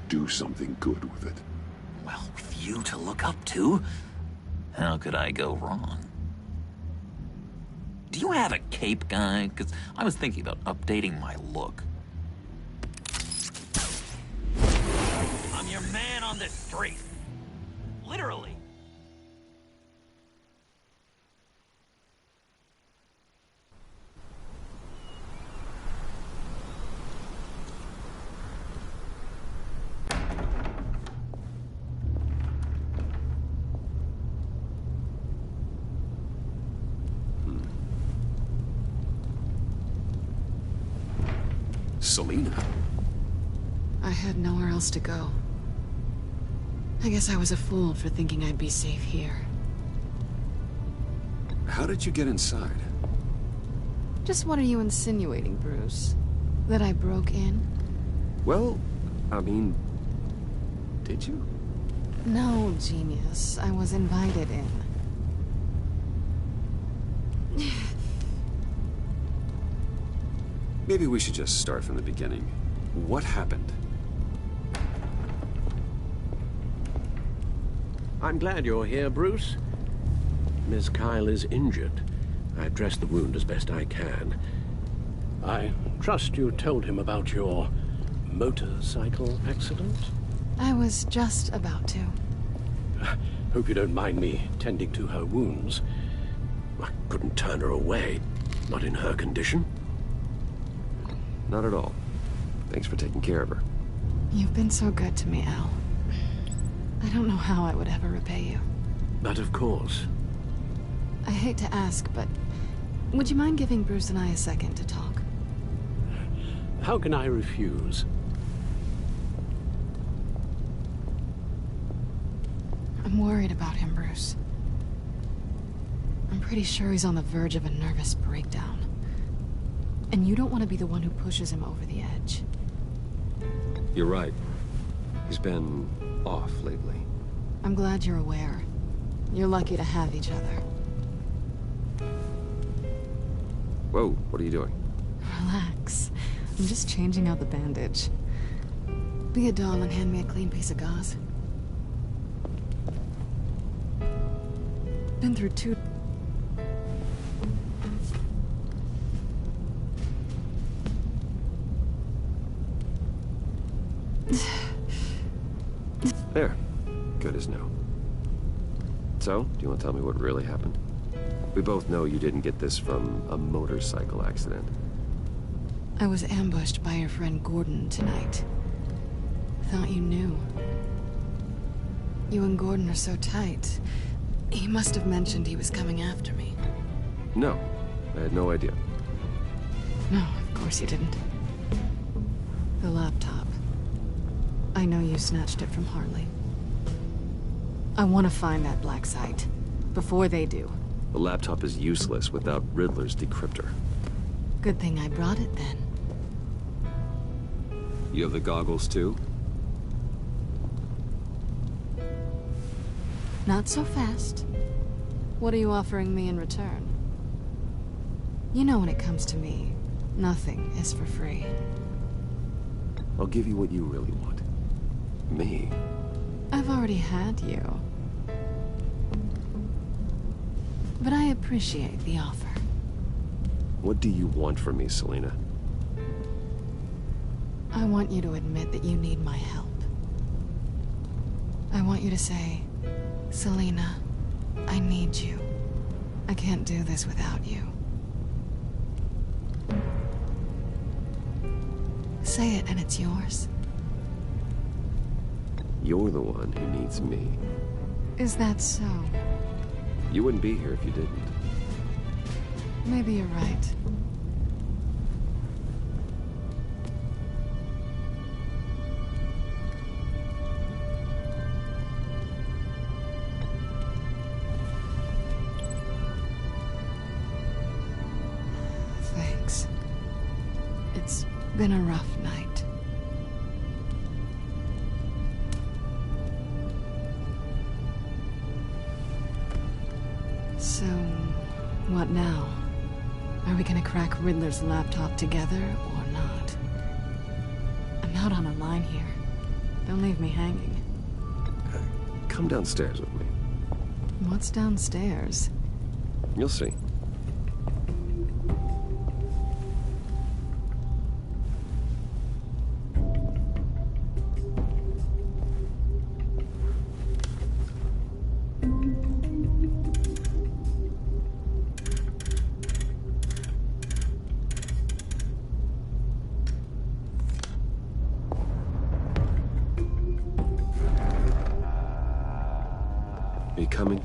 Do something good with it. Well, with you to look up to, how could I go wrong? Do you have a cape, guy? Because I was thinking about updating my look. I'm your man on the street. Literally. Selina? I had nowhere else to go. I guess I was a fool for thinking I'd be safe here. How did you get inside? Just what are you insinuating, Bruce? That I broke in? Well, I mean, did you? No, genius. I was invited in. Maybe we should just start from the beginning. What happened? I'm glad you're here, Bruce. Miss Kyle is injured. I've dressed the wound as best I can. I trust you told him about your motorcycle accident? I was just about to. Hope you don't mind me tending to her wounds. I couldn't turn her away, not in her condition. Not at all. Thanks for taking care of her. You've been so good to me, Al. I don't know how I would ever repay you. But of course. I hate to ask, but would you mind giving Bruce and I a second to talk? How can I refuse? I'm worried about him, Bruce. I'm pretty sure he's on the verge of a nervous breakdown. And you don't want to be the one who pushes him over the edge. You're right. He's been off lately. I'm glad you're aware. You're lucky to have each other. Whoa, what are you doing? Relax. I'm just changing out the bandage. Be a doll and hand me a clean piece of gauze. Been through two... There. Good as new. So, do you want to tell me what really happened? We both know you didn't get this from a motorcycle accident. I was ambushed by your friend Gordon tonight. Thought you knew. You and Gordon are so tight. He must have mentioned he was coming after me. No, I had no idea. No, of course you didn't. The laptop. I know you snatched it from Harley. I want to find that black site. Before they do. The laptop is useless without Riddler's decryptor. Good thing I brought it then. You have the goggles too? Not so fast. What are you offering me in return? You know when it comes to me, nothing is for free. I'll give you what you really want. Me? I've already had you. But I appreciate the offer. What do you want from me, Selina? I want you to admit that you need my help. I want you to say, Selina, I need you. I can't do this without you. Say it and it's yours. You're the one who needs me. Is that so? You wouldn't be here if you didn't. Maybe you're right. Thanks. It's been a rough night. So, what now? Are we gonna crack Riddler's laptop together or not? I'm out on a line here. Don't leave me hanging. Come downstairs with me. What's downstairs? You'll see. Are you coming?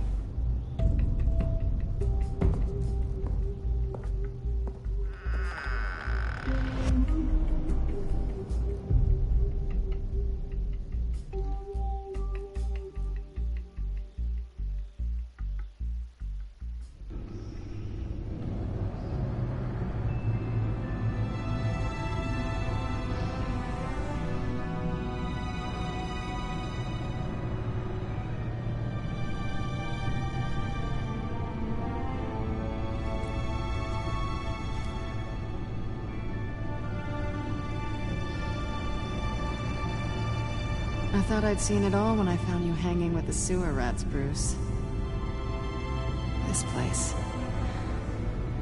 I thought I'd seen it all when I found you hanging with the sewer rats, Bruce. This place.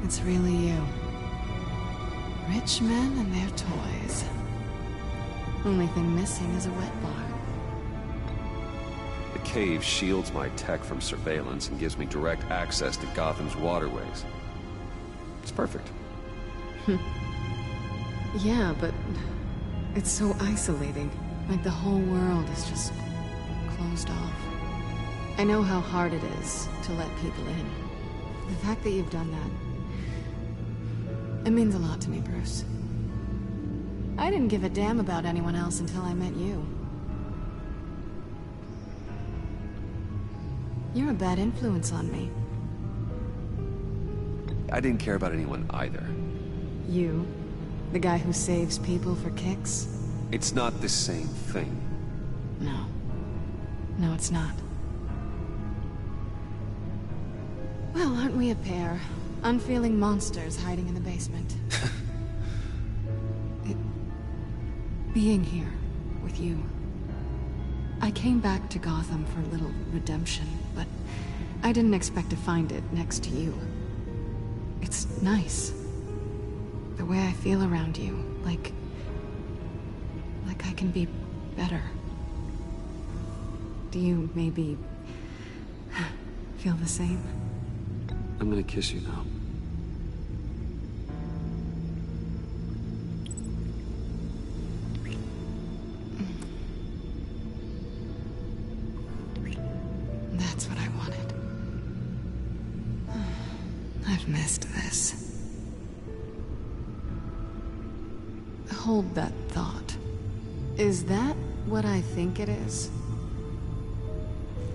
It's really you. Rich men and their toys. Only thing missing is a wet bar. The cave shields my tech from surveillance and gives me direct access to Gotham's waterways. It's perfect. Yeah, but it's so isolating. Like the whole world is just closed off. I know how hard it is to let people in. The fact that you've done that, it means a lot to me, Bruce. I didn't give a damn about anyone else until I met you. You're a bad influence on me. I didn't care about anyone either. You? The guy who saves people for kicks? It's not the same thing. No. No, it's not. Well, aren't we a pair? Unfeeling monsters hiding in the basement. Being here with you. I came back to Gotham for a little redemption, but I didn't expect to find it next to you. It's nice. The way I feel around you, like I can be better. Do you maybe feel the same? I'm gonna kiss you now. That's what I wanted. I've missed this. Hold that thought. Is that what I think it is?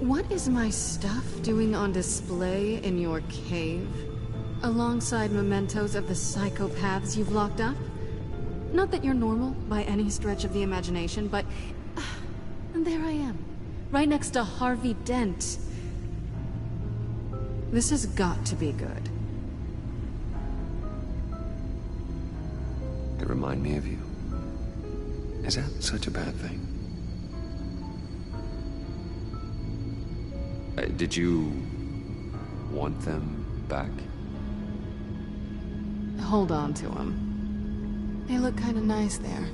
What is my stuff doing on display in your cave? Alongside mementos of the psychopaths you've locked up? Not that you're normal by any stretch of the imagination, but... and there I am, right next to Harvey Dent. This has got to be good. They remind me of you. Is that such a bad thing? Did you want them back? Hold on to them. They look kind of nice there.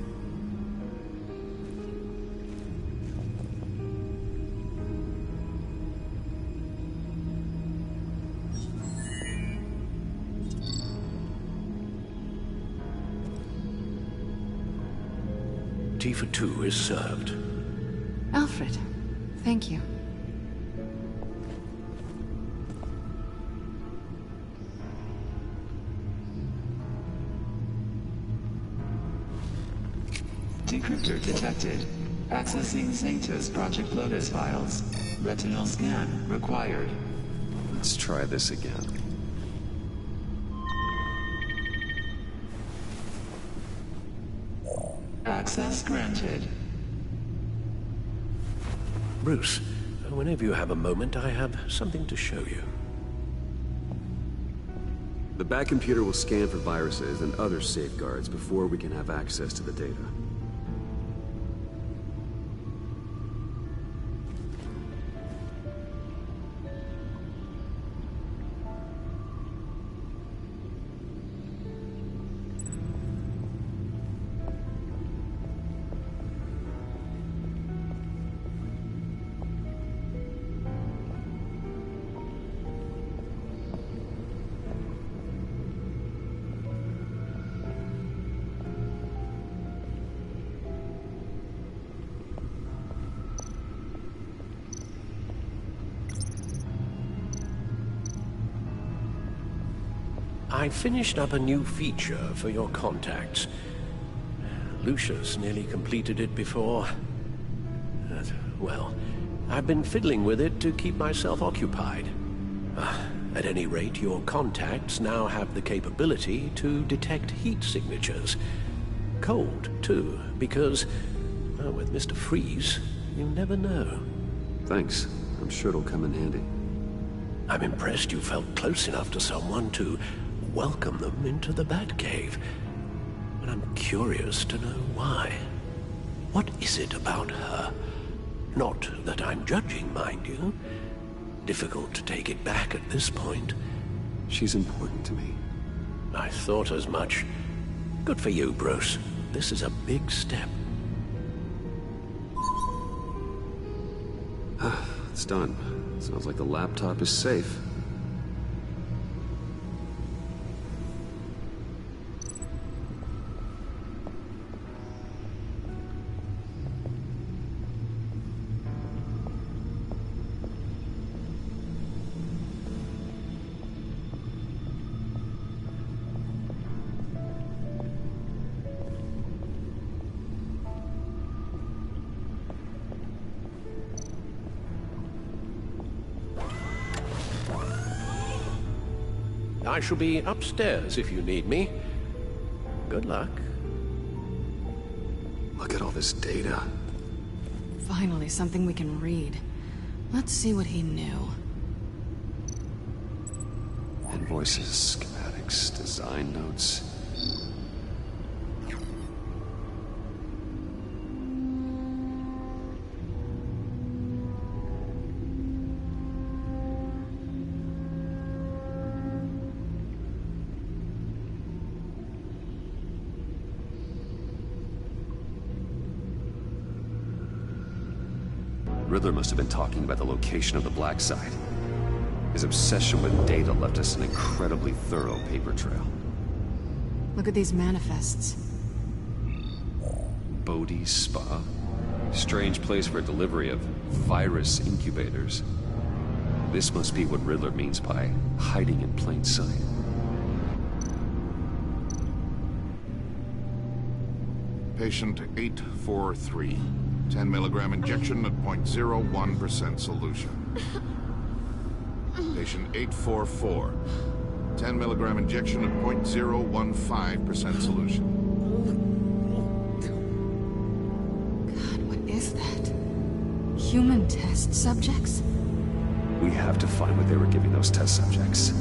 Tea for two is served. Alfred, thank you. Decryptor detected. Accessing Sanctus Project Lotus files. Retinal scan required. Let's try this again. Access granted. Bruce, whenever you have a moment, I have something to show you. The back computer will scan for viruses and other safeguards before we can have access to the data. I finished up a new feature for your contacts. Lucius nearly completed it before. Well, I've been fiddling with it to keep myself occupied. At any rate, your contacts now have the capability to detect heat signatures. Cold, too, because, well, with Mr. Freeze, you never know. Thanks. I'm sure it'll come in handy. I'm impressed you felt close enough to someone to welcome them into the Batcave. But I'm curious to know why. What is it about her? Not that I'm judging, mind you. Difficult to take it back at this point. She's important to me. I thought as much. Good for you, Bruce. This is a big step. It's done. Sounds like the laptop is safe. I shall be upstairs if you need me. Good luck. Look at all this data. Finally, something we can read. Let's see what he knew. Invoices, schematics, design notes. Riddler must have been talking about the location of the black site. His obsession with data left us an incredibly thorough paper trail. Look at these manifests. Bodhi's Spa? Strange place for delivery of virus incubators. This must be what Riddler means by hiding in plain sight. Patient 843. 10 milligram injection at 0.01% solution. Patient 844. 10 milligram injection at 0.015% solution. God, what is that? Human test subjects? We have to find what they were giving those test subjects.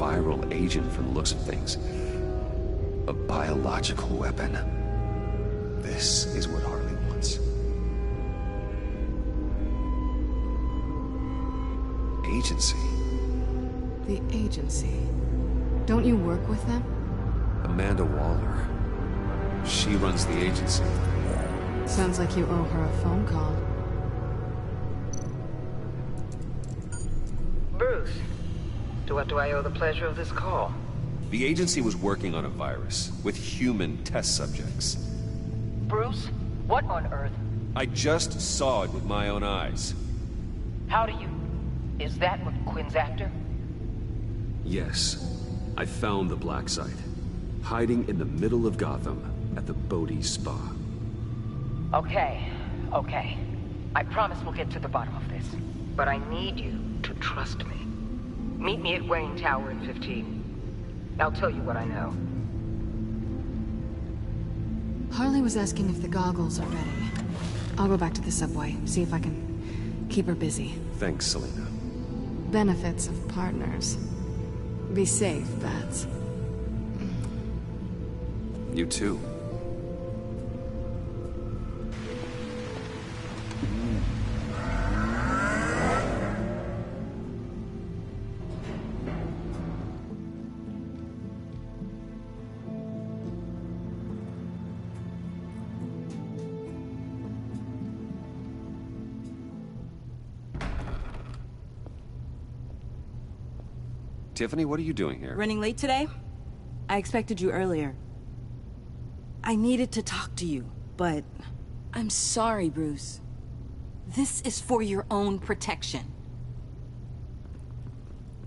Viral agent from the looks of things. A biological weapon. This is what Harley wants. Agency. The agency. Don't you work with them? Amanda Waller. She runs the agency. Sounds like you owe her a phone call. Bruce. To what do I owe the pleasure of this call? The agency was working on a virus with human test subjects. Bruce? What on earth? I just saw it with my own eyes. How do you... Is that what Quinn's after? Yes. I found the black site. Hiding in the middle of Gotham at the Bodhi's Spa. Okay. I promise we'll get to the bottom of this. But I need you to trust me. Meet me at Wayne Tower in 15. I'll tell you what I know. Harley was asking if the goggles are ready. I'll go back to the subway, see if I can keep her busy. Thanks, Selena. Benefits of partners. Be safe, Bats. You too. Tiffany, what are you doing here? Running late today? I expected you earlier. I needed to talk to you, but... I'm sorry, Bruce. This is for your own protection.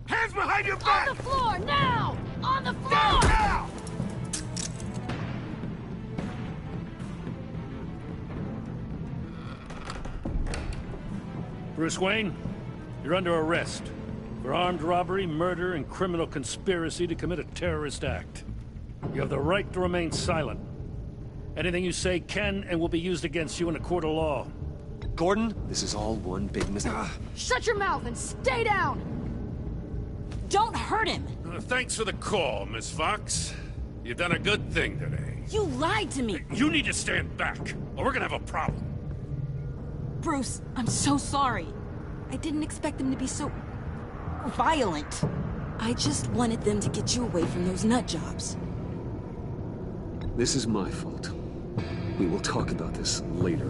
Hands behind your back! On the floor, now! On the floor! Now! Bruce Wayne, you're under arrest for armed robbery, murder, and criminal conspiracy to commit a terrorist act. You have the right to remain silent. Anything you say can and will be used against you in a court of law. Gordon, this is all one big mistake. Shut your mouth and stay down! Don't hurt him! Thanks for the call, Miss Fox. You've done a good thing today. You lied to me! You need to stand back, or we're gonna have a problem. Bruce, I'm so sorry. I didn't expect them to be so... violent. I just wanted them to get you away from those nut jobs. This is my fault. We will talk about this later.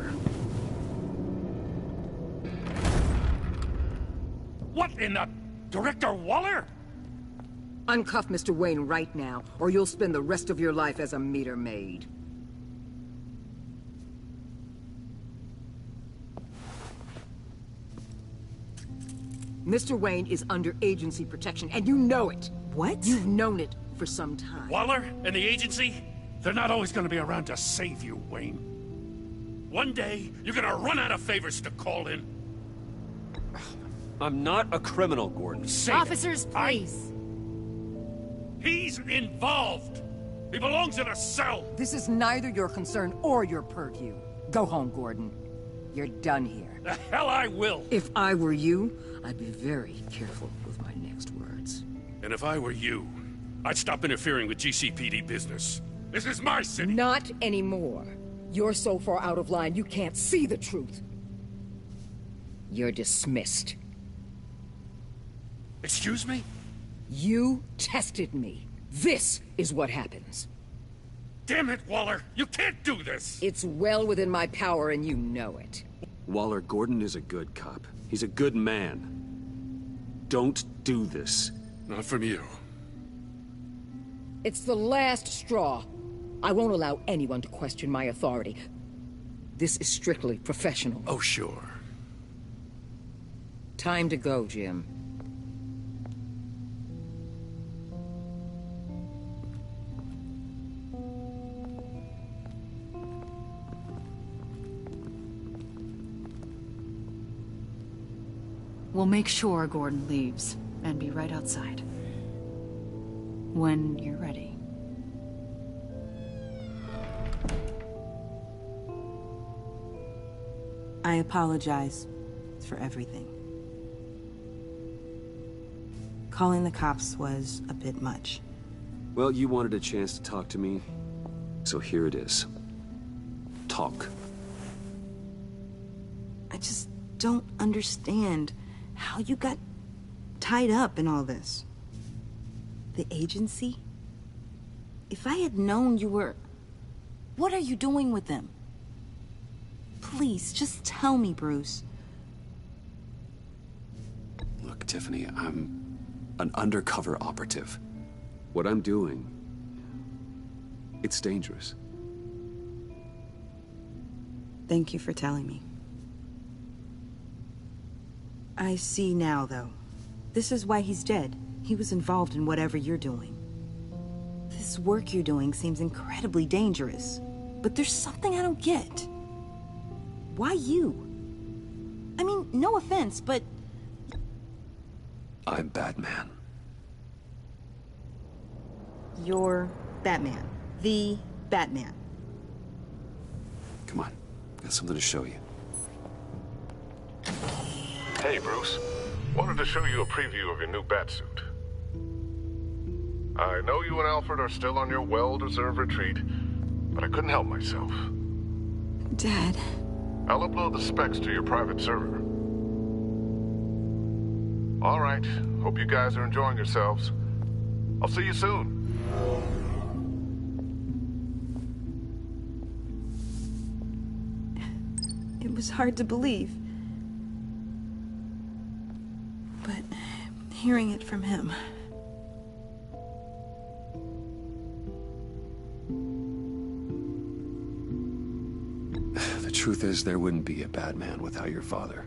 What in the... Director Waller? Uncuff Mr. Wayne right now, or you'll spend the rest of your life as a meter maid. Mr. Wayne is under agency protection, and you know it. What? You've known it for some time. Waller and the agency? They're not always gonna be around to save you, Wayne. One day, you're gonna run out of favors to call in. I'm not a criminal, Gordon. Officers, please. He's involved. He belongs in a cell. This is neither your concern or your purview. Go home, Gordon. You're done here. The hell I will. If I were you, I'd be very careful with my next words. And if I were you, I'd stop interfering with GCPD business. This is my city. Not anymore. You're so far out of line you can't see the truth. You're dismissed. Excuse me? You tested me. This is what happens. Damn it, Waller! You can't do this! It's well within my power and you know it. Waller, Gordon is a good cop. He's a good man. Don't do this. Not from you. It's the last straw. I won't allow anyone to question my authority. This is strictly professional. Oh, sure. Time to go, Jim. We'll make sure Gordon leaves, and be right outside. When you're ready. I apologize for everything. Calling the cops was a bit much. Well, you wanted a chance to talk to me, so here it is. Talk. I just don't understand how you got tied up in all this. The agency? If I had known you were... What are you doing with them? Please, just tell me, Bruce. Look, Tiffany, I'm an undercover operative. What I'm doing, it's dangerous. Thank you for telling me. I see now, though. This is why he's dead. He was involved in whatever you're doing. This work you're doing seems incredibly dangerous. But there's something I don't get. Why you? I mean, no offense, but... I'm Batman. You're Batman. The Batman. Come on, got something to show you. Hey, Bruce. Wanted to show you a preview of your new Batsuit. I know you and Alfred are still on your well-deserved retreat, but I couldn't help myself. Dad. I'll upload the specs to your private server. All right. Hope you guys are enjoying yourselves. I'll see you soon. It was hard to believe. But hearing it from him... truth is, there wouldn't be a Batman without your father.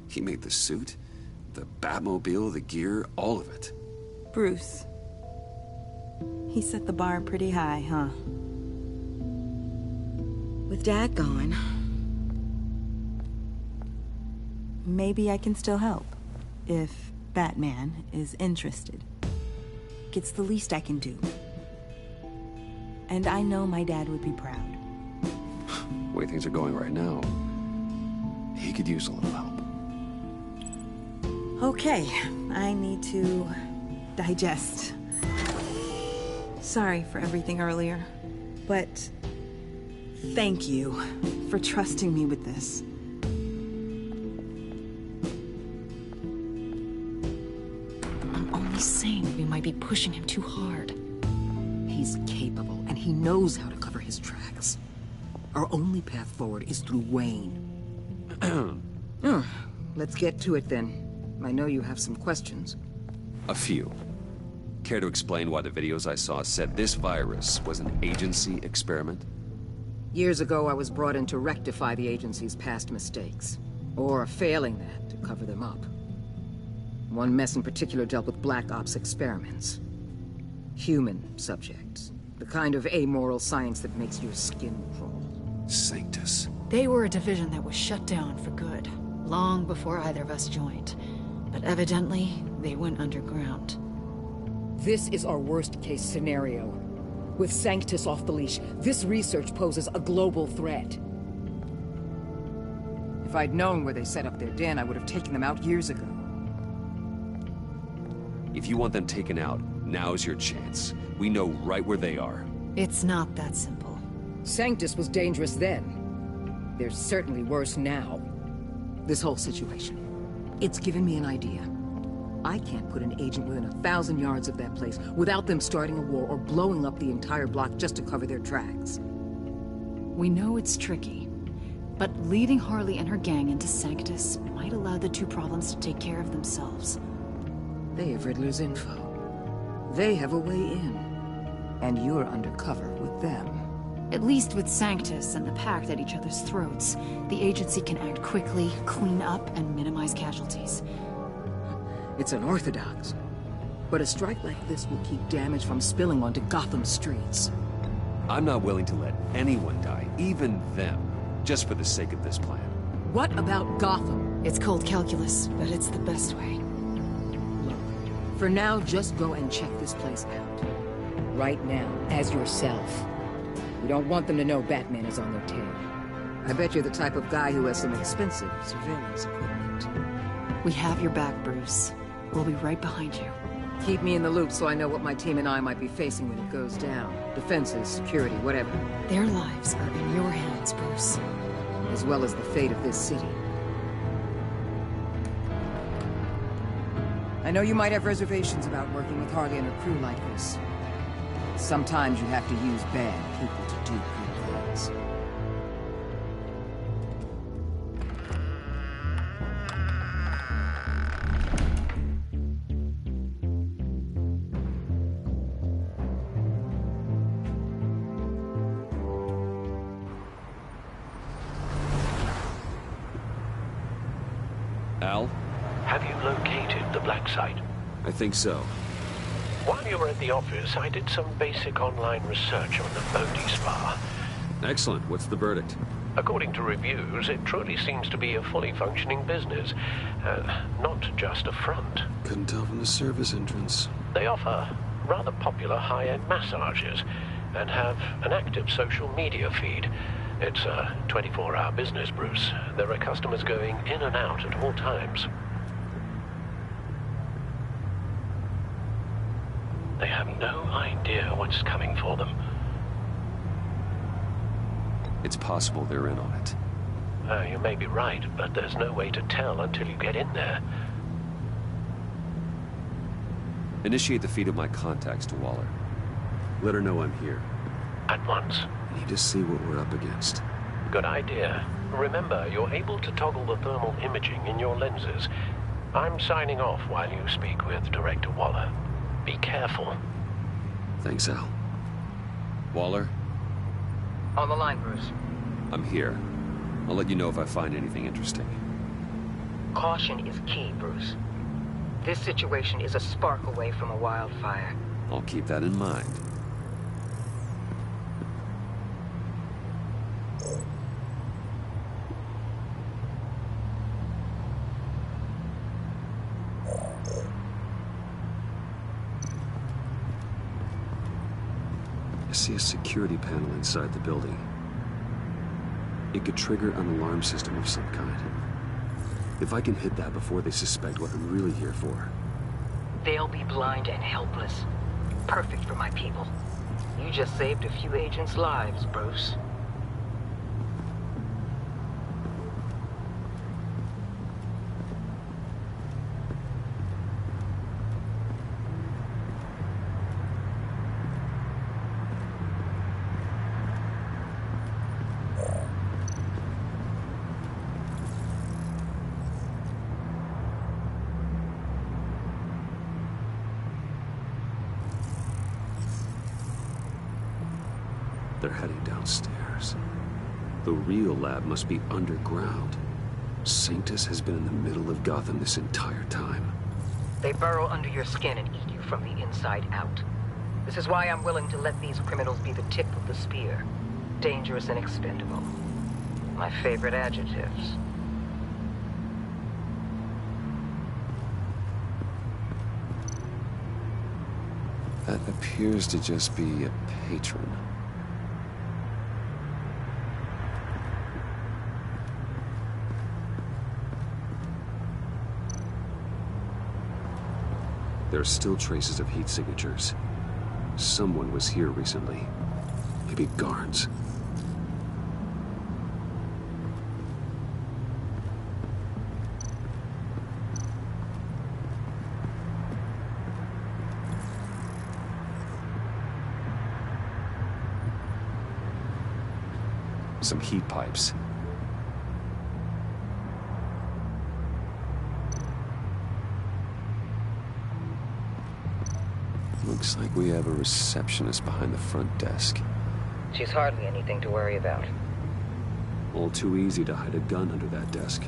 He made the suit, the Batmobile, the gear, all of it. Bruce. He set the bar pretty high, huh? With Dad gone, maybe I can still help. If Batman is interested. It's the least I can do. And I know my dad would be proud. The way things are going right now, he could use a little help. Okay, I need to digest. Sorry for everything earlier, but thank you for trusting me with this. I'm only saying we might be pushing him too hard. He's capable, and he knows how to cover his tracks. Our only path forward is through Wayne. Let's get to it then. I know you have some questions. A few. Care to explain why the videos I saw said this virus was an agency experiment? Years ago, I was brought in to rectify the agency's past mistakes. Or, failing that, to cover them up. One mess in particular dealt with Black Ops experiments. Human subjects. The kind of amoral science that makes your skin crawl. Sanctus. They were a division that was shut down for good, long before either of us joined. But evidently, they went underground. This is our worst-case scenario. With Sanctus off the leash, this research poses a global threat. If I'd known where they set up their den, I would have taken them out years ago. If you want them taken out, now's your chance. We know right where they are. It's not that simple. Sanctus was dangerous then. They're certainly worse now. This whole situation, it's given me an idea. I can't put an agent within 1,000 yards of that place without them starting a war or blowing up the entire block just to cover their tracks. We know it's tricky, but leading Harley and her gang into Sanctus might allow the two problems to take care of themselves. They have Riddler's info. They have a way in. And you're undercover with them. At least with Sanctus and the Pact at each other's throats, the agency can act quickly, clean up, and minimize casualties. It's unorthodox. But a strike like this will keep damage from spilling onto Gotham streets. I'm not willing to let anyone die, even them, just for the sake of this plan. What about Gotham? It's cold calculus, but it's the best way. Look, for now, just go and check this place out. Right now, as yourself. We don't want them to know Batman is on their tail. I bet you're the type of guy who has some expensive surveillance equipment. We have your back, Bruce. We'll be right behind you. Keep me in the loop so I know what my team and I might be facing when it goes down. Defenses, security, whatever. Their lives are in your hands, Bruce. As well as the fate of this city. I know you might have reservations about working with Harley and her crew like this. Sometimes you have to use bad people to do good things. Al? Have you located the black site? I think so. While you were at the office, I did some basic online research on the Bodhi Spa. Excellent. What's the verdict? According to reviews, it truly seems to be a fully functioning business, not just a front. Couldn't tell from the service entrance. They offer rather popular high-end massages and have an active social media feed. It's a 24-hour business, Bruce. There are customers going in and out at all times. They have no idea what's coming for them. It's possible they're in on it. You may be right, but there's no way to tell until you get in there. Initiate the feed of my contacts to Waller. Let her know I'm here. At once. I need to see what we're up against. Good idea. Remember, you're able to toggle the thermal imaging in your lenses. I'm signing off while you speak with Director Waller. Be careful. Thanks, Al. Waller? On the line, Bruce. I'm here. I'll let you know if I find anything interesting. Caution is key, Bruce. This situation is a spark away from a wildfire. I'll keep that in mind. I see a security panel inside the building. It could trigger an alarm system of some kind. If I can hit that before they suspect what I'm really here for. They'll be blind and helpless. Perfect for my people. You just saved a few agents' lives, Bruce. They're heading downstairs. The real lab must be underground. Sanctus has been in the middle of Gotham this entire time. They burrow under your skin and eat you from the inside out. This is why I'm willing to let these criminals be the tip of the spear. Dangerous and expendable. My favorite adjectives. That appears to just be a patron. There are still traces of heat signatures. Someone was here recently. Maybe guards. Some heat pipes. Looks like we have a receptionist behind the front desk. She's hardly anything to worry about. All too easy to hide a gun under that desk.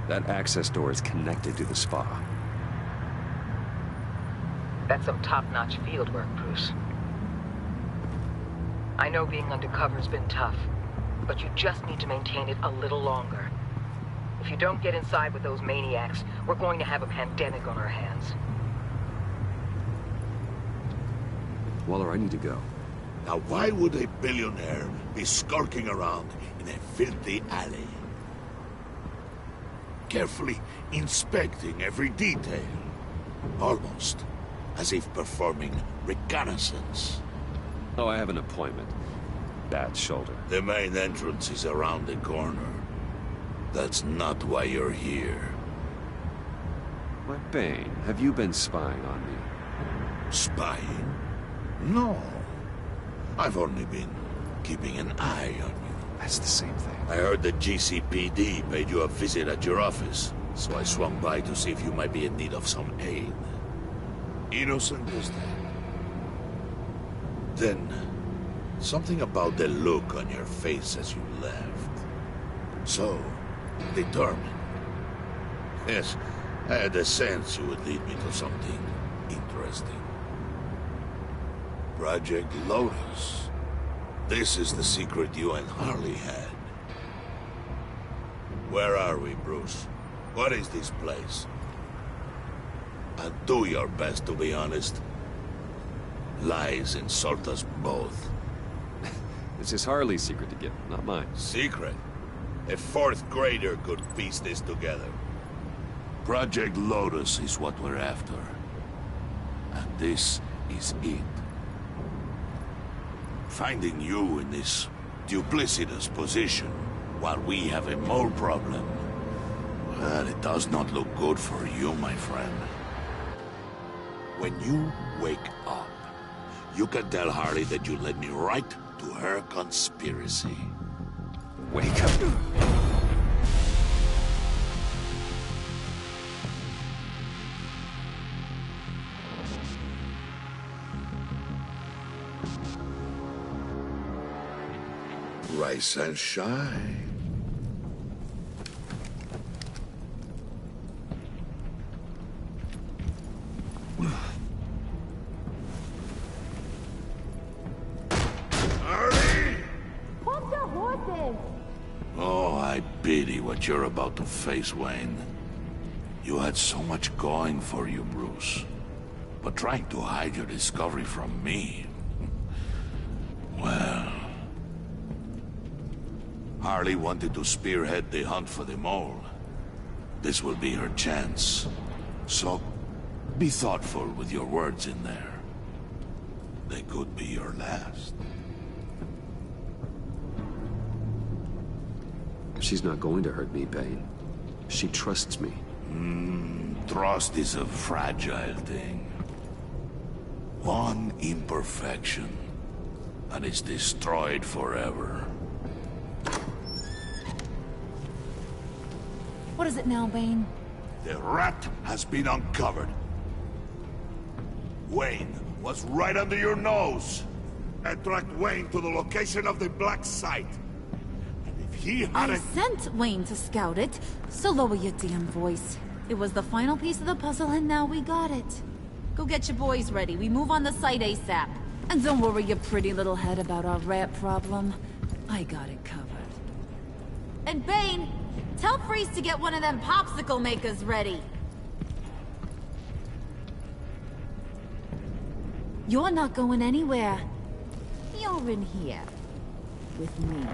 That access door is connected to the spa. That's some top-notch field work, Bruce. I know being undercover's been tough, but you just need to maintain it a little longer. If you don't get inside with those maniacs, we're going to have a pandemic on our hands. Waller, I need to go. Now why would a billionaire be skulking around in a filthy alley? Carefully inspecting every detail. Almost as if performing reconnaissance. Oh, I have an appointment. Bad shoulder. The main entrance is around the corner. That's not why you're here. Why, Bane, have you been spying on me? Spying? No. I've only been keeping an eye on you. That's the same thing. I heard the GCPD paid you a visit at your office, so I swung by to see if you might be in need of some aid. Innocent as that. Then, something about the look on your face as you left. So, determined. Yes, I had a sense you would lead me to something interesting. Project Lotus. This is the secret you and Harley had. Where are we, Bruce? What is this place? And do your best to be honest. Lies insult us both. This is Harley's secret to get, not mine. Secret? A fourth grader could piece this together. Project Lotus is what we're after. And this is it. Finding you in this duplicitous position while we have a mole problem. Well, it does not look good for you, my friend. When you wake up, you can tell Harley that you led me right to her conspiracy. Wake up. Rise and shine. Oh, I pity what you're about to face, Wayne. You had so much going for you, Bruce. But trying to hide your discovery from me... Well... Harley wanted to spearhead the hunt for the mole. This will be her chance. So, be thoughtful with your words in there. They could be your last. She's not going to hurt me, Bane. She trusts me. Trust is a fragile thing. One imperfection, and it's destroyed forever. What is it now, Bane? The rat has been uncovered. Wayne was right under your nose. And tracked Wayne to the location of the black site. And if he I hadn't... sent Wayne to scout it, so lower your damn voice. It was the final piece of the puzzle and now we got it. Go get your boys ready. We move on the site ASAP. And don't worry your pretty little head about our rat problem. I got it covered. And Bane, tell Freeze to get one of them popsicle makers ready. You're not going anywhere. You're in here. With me.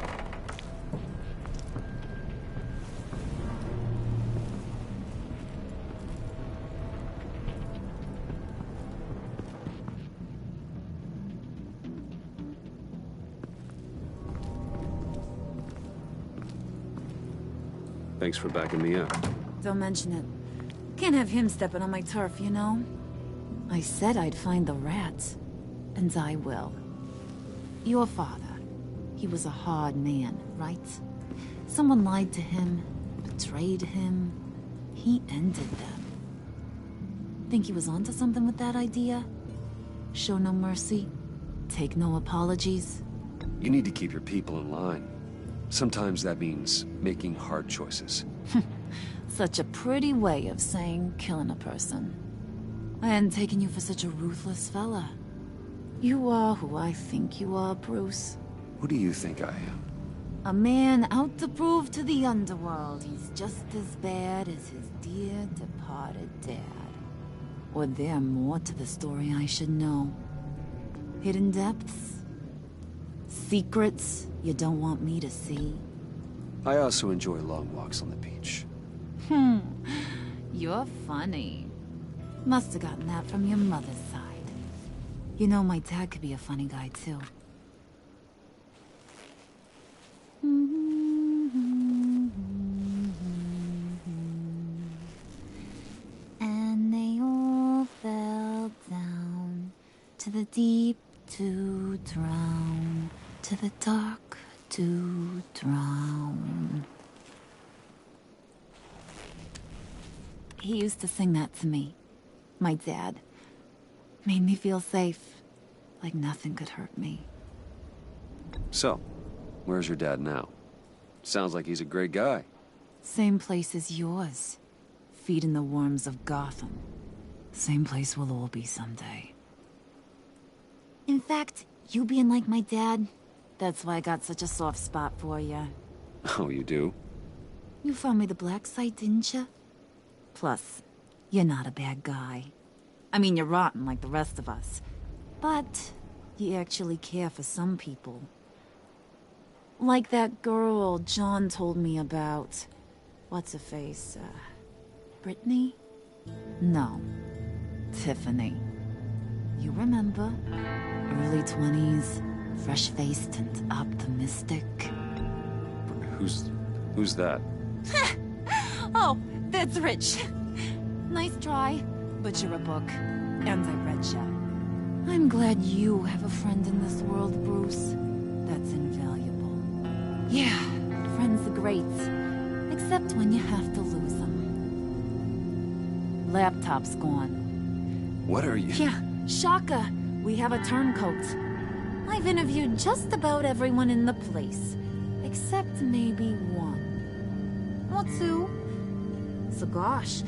Thanks for backing me up. Don't mention it. Can't have him stepping on my turf, you know? I said I'd find the rats. And I will. Your father. He was a hard man, right? Someone lied to him, betrayed him. He ended them. Think he was onto something with that idea? Show no mercy? Take no apologies? You need to keep your people in line. Sometimes that means making hard choices. Such a pretty way of saying killing a person. I hadn't taken you for such a ruthless fella. You are who I think you are, Bruce. Who do you think I am? A man out to prove to the underworld he's just as bad as his dear departed dad. Or there more to the story I should know. Hidden depths? Secrets you don't want me to see? I also enjoy long walks on the beach. You're funny. Must have gotten that from your mother's side. You know my dad could be a funny guy, too. And they all fell down to the deep to drown, to the dark to drown. He used to sing that to me. My dad. Made me feel safe. Like nothing could hurt me. So, where's your dad now? Sounds like he's a great guy. Same place as yours. Feeding the worms of Gotham. Same place we'll all be someday. In fact, you being like my dad, that's why I got such a soft spot for you. Oh, you do? You found me the black site, didn't you? Plus, you're not a bad guy. I mean, you're rotten like the rest of us. But you actually care for some people. Like that girl John told me about. What's her face? Brittany? No. Tiffany. You remember? Early 20s, fresh-faced and optimistic. Who's that? Oh, that's Rich. Nice try, but you're a book, and I read ya. I'm glad you have a friend in this world, Bruce. That's invaluable. Yeah, friends are great, except when you have to lose them. Laptop's gone. What are you... Yeah, shocker. We have a turncoat. I've interviewed just about everyone in the place, except maybe one. Or two. So gosh,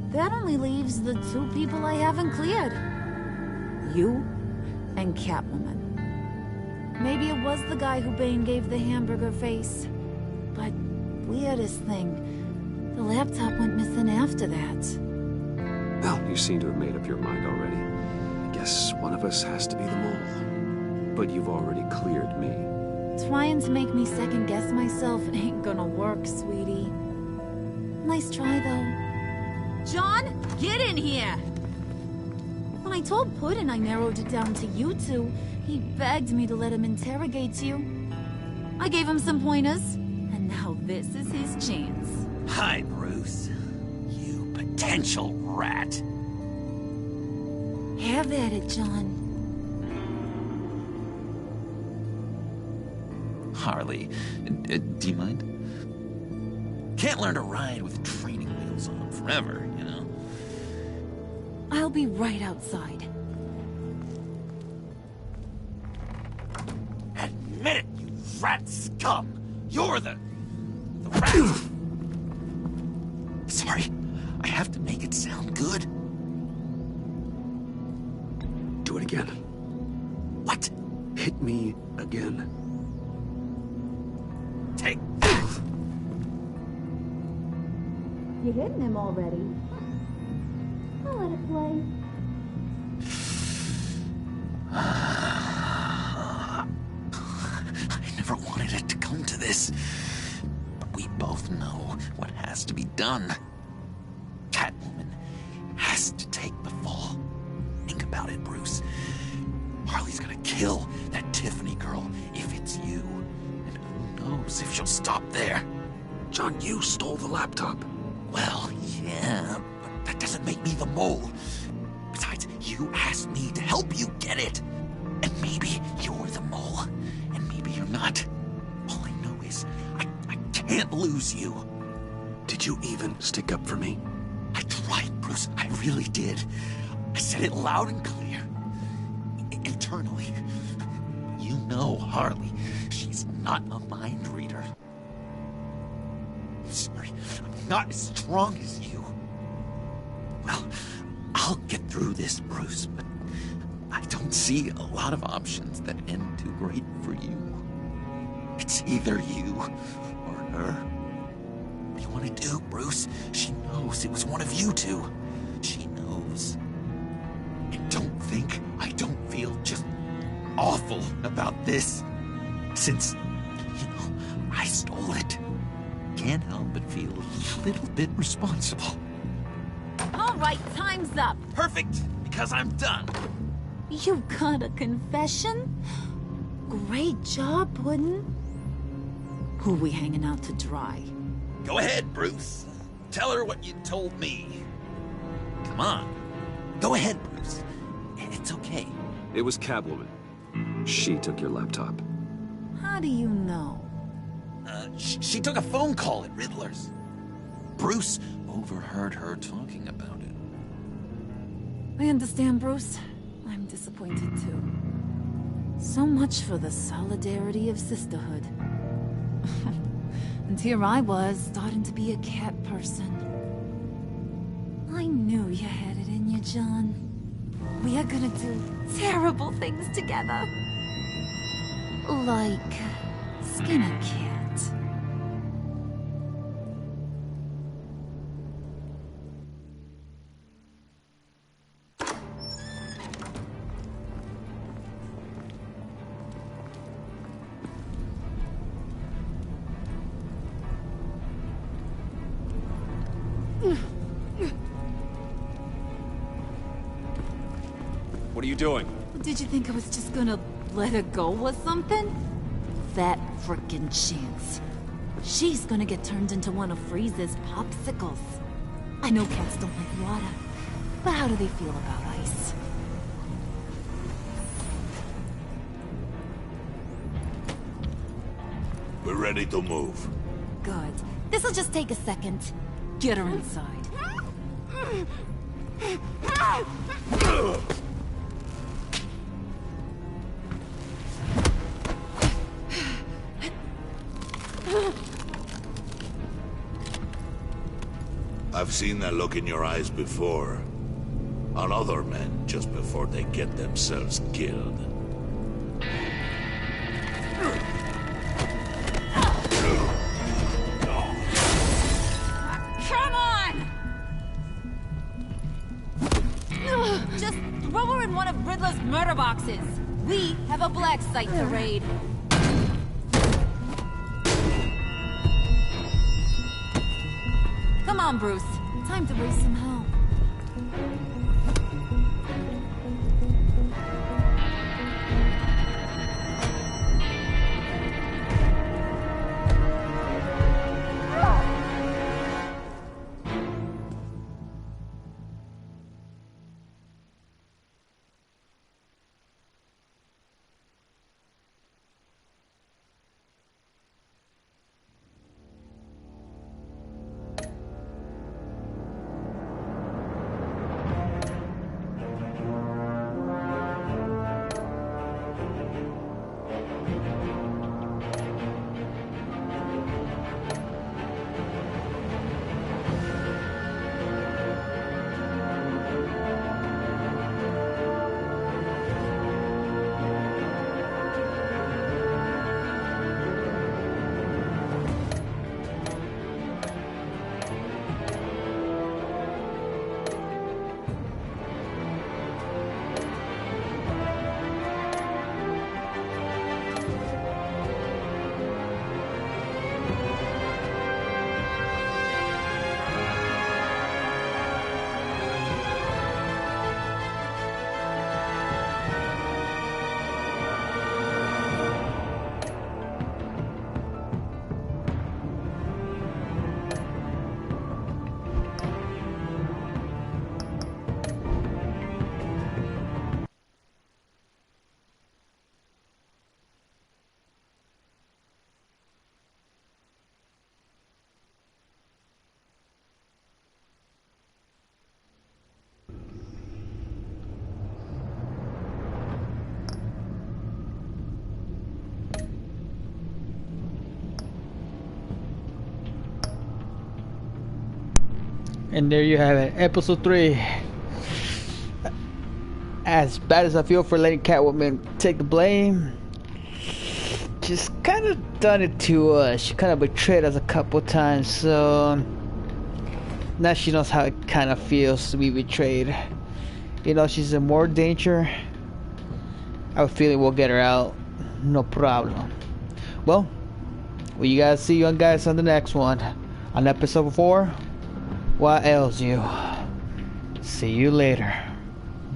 that only leaves the two people I haven't cleared. You and Catwoman. Maybe it was the guy who Bane gave the hamburger face. But weirdest thing, the laptop went missing after that. Well, you seem to have made up your mind already. I guess one of us has to be the mole. But you've already cleared me. Trying to make me second-guess myself ain't gonna work, sweetie. Nice try, though. John, get in here! When I told Puddin' I narrowed it down to you two, he begged me to let him interrogate you. I gave him some pointers, and now this is his chance. Hi, Bruce. You potential rat. Have at it, John. Harley, do you mind? Can't learn to ride with training wheels on forever, you know? I'll be right outside. Admit it, you rat scum! You're the rat! Sorry, I have to make it sound good. Do it again. What? Hit me again. Take You hitting him already? I'll let it play. I never wanted it to come to this. But we both know what has to be done. Catwoman has to take the fall. Think about it, Bruce. Harley's gonna kill that Tiffany girl if it's you. And who knows if she'll stop there. John, you stole the laptop. Well, yeah, but that doesn't make me the mole. Besides, you asked me to help you get it. And maybe you're the mole, and maybe you're not. All I know is I can't lose you. Did you even stick up for me? I tried, Bruce. I really did. I said it loud and clear. Internally. You know Harley. She's not a mind reader. Sorry, I'm not as strong as you. Well, I'll get through this, Bruce, but I don't see a lot of options that end too great for you. It's either you or her. What do you want to do, Bruce? She knows it was one of you two. She knows. And don't think I don't feel just awful about this. Since, I stole it. Can't help but feel a little bit responsible. All right, time's up. Perfect, because I'm done. You got a confession? Great job, Puddin'. Who we hanging out to dry? Go ahead, Bruce. Tell her what you told me. Come on. Go ahead, Bruce. It's okay. It was Catwoman. She took your laptop. How do you know? She took a phone call at Riddler's. Bruce overheard her talking about it. I understand, Bruce. I'm disappointed, too. So much for the solidarity of sisterhood. And here I was, starting to be a cat person. I knew you had it in you, John. We are gonna do terrible things together. Like skin a cat. What are you doing? Did you think I was just gonna let her go or something? That frickin' chance. She's gonna get turned into one of Freeze's popsicles. I know cats don't like water, but how do they feel about ice? We're ready to move. Good. This'll just take a second. Get her inside. I've seen that look in your eyes before. On other men, just before they get themselves killed. Come on! Just throw her in one of Riddler's murder boxes. We have a black site to raid. Come on, Bruce. Time to raise some hell. And there you have it, episode 3. As bad as I feel for letting Catwoman take the blame, she's kind of done it to us. She kind of betrayed us a couple times, so now she knows how it kind of feels to be betrayed. You know, she's in more danger. I have a feeling we'll get her out, no problem. Well, you guys see you guys on the next one, on episode 4. What ails you? See you later.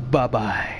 Bye-bye.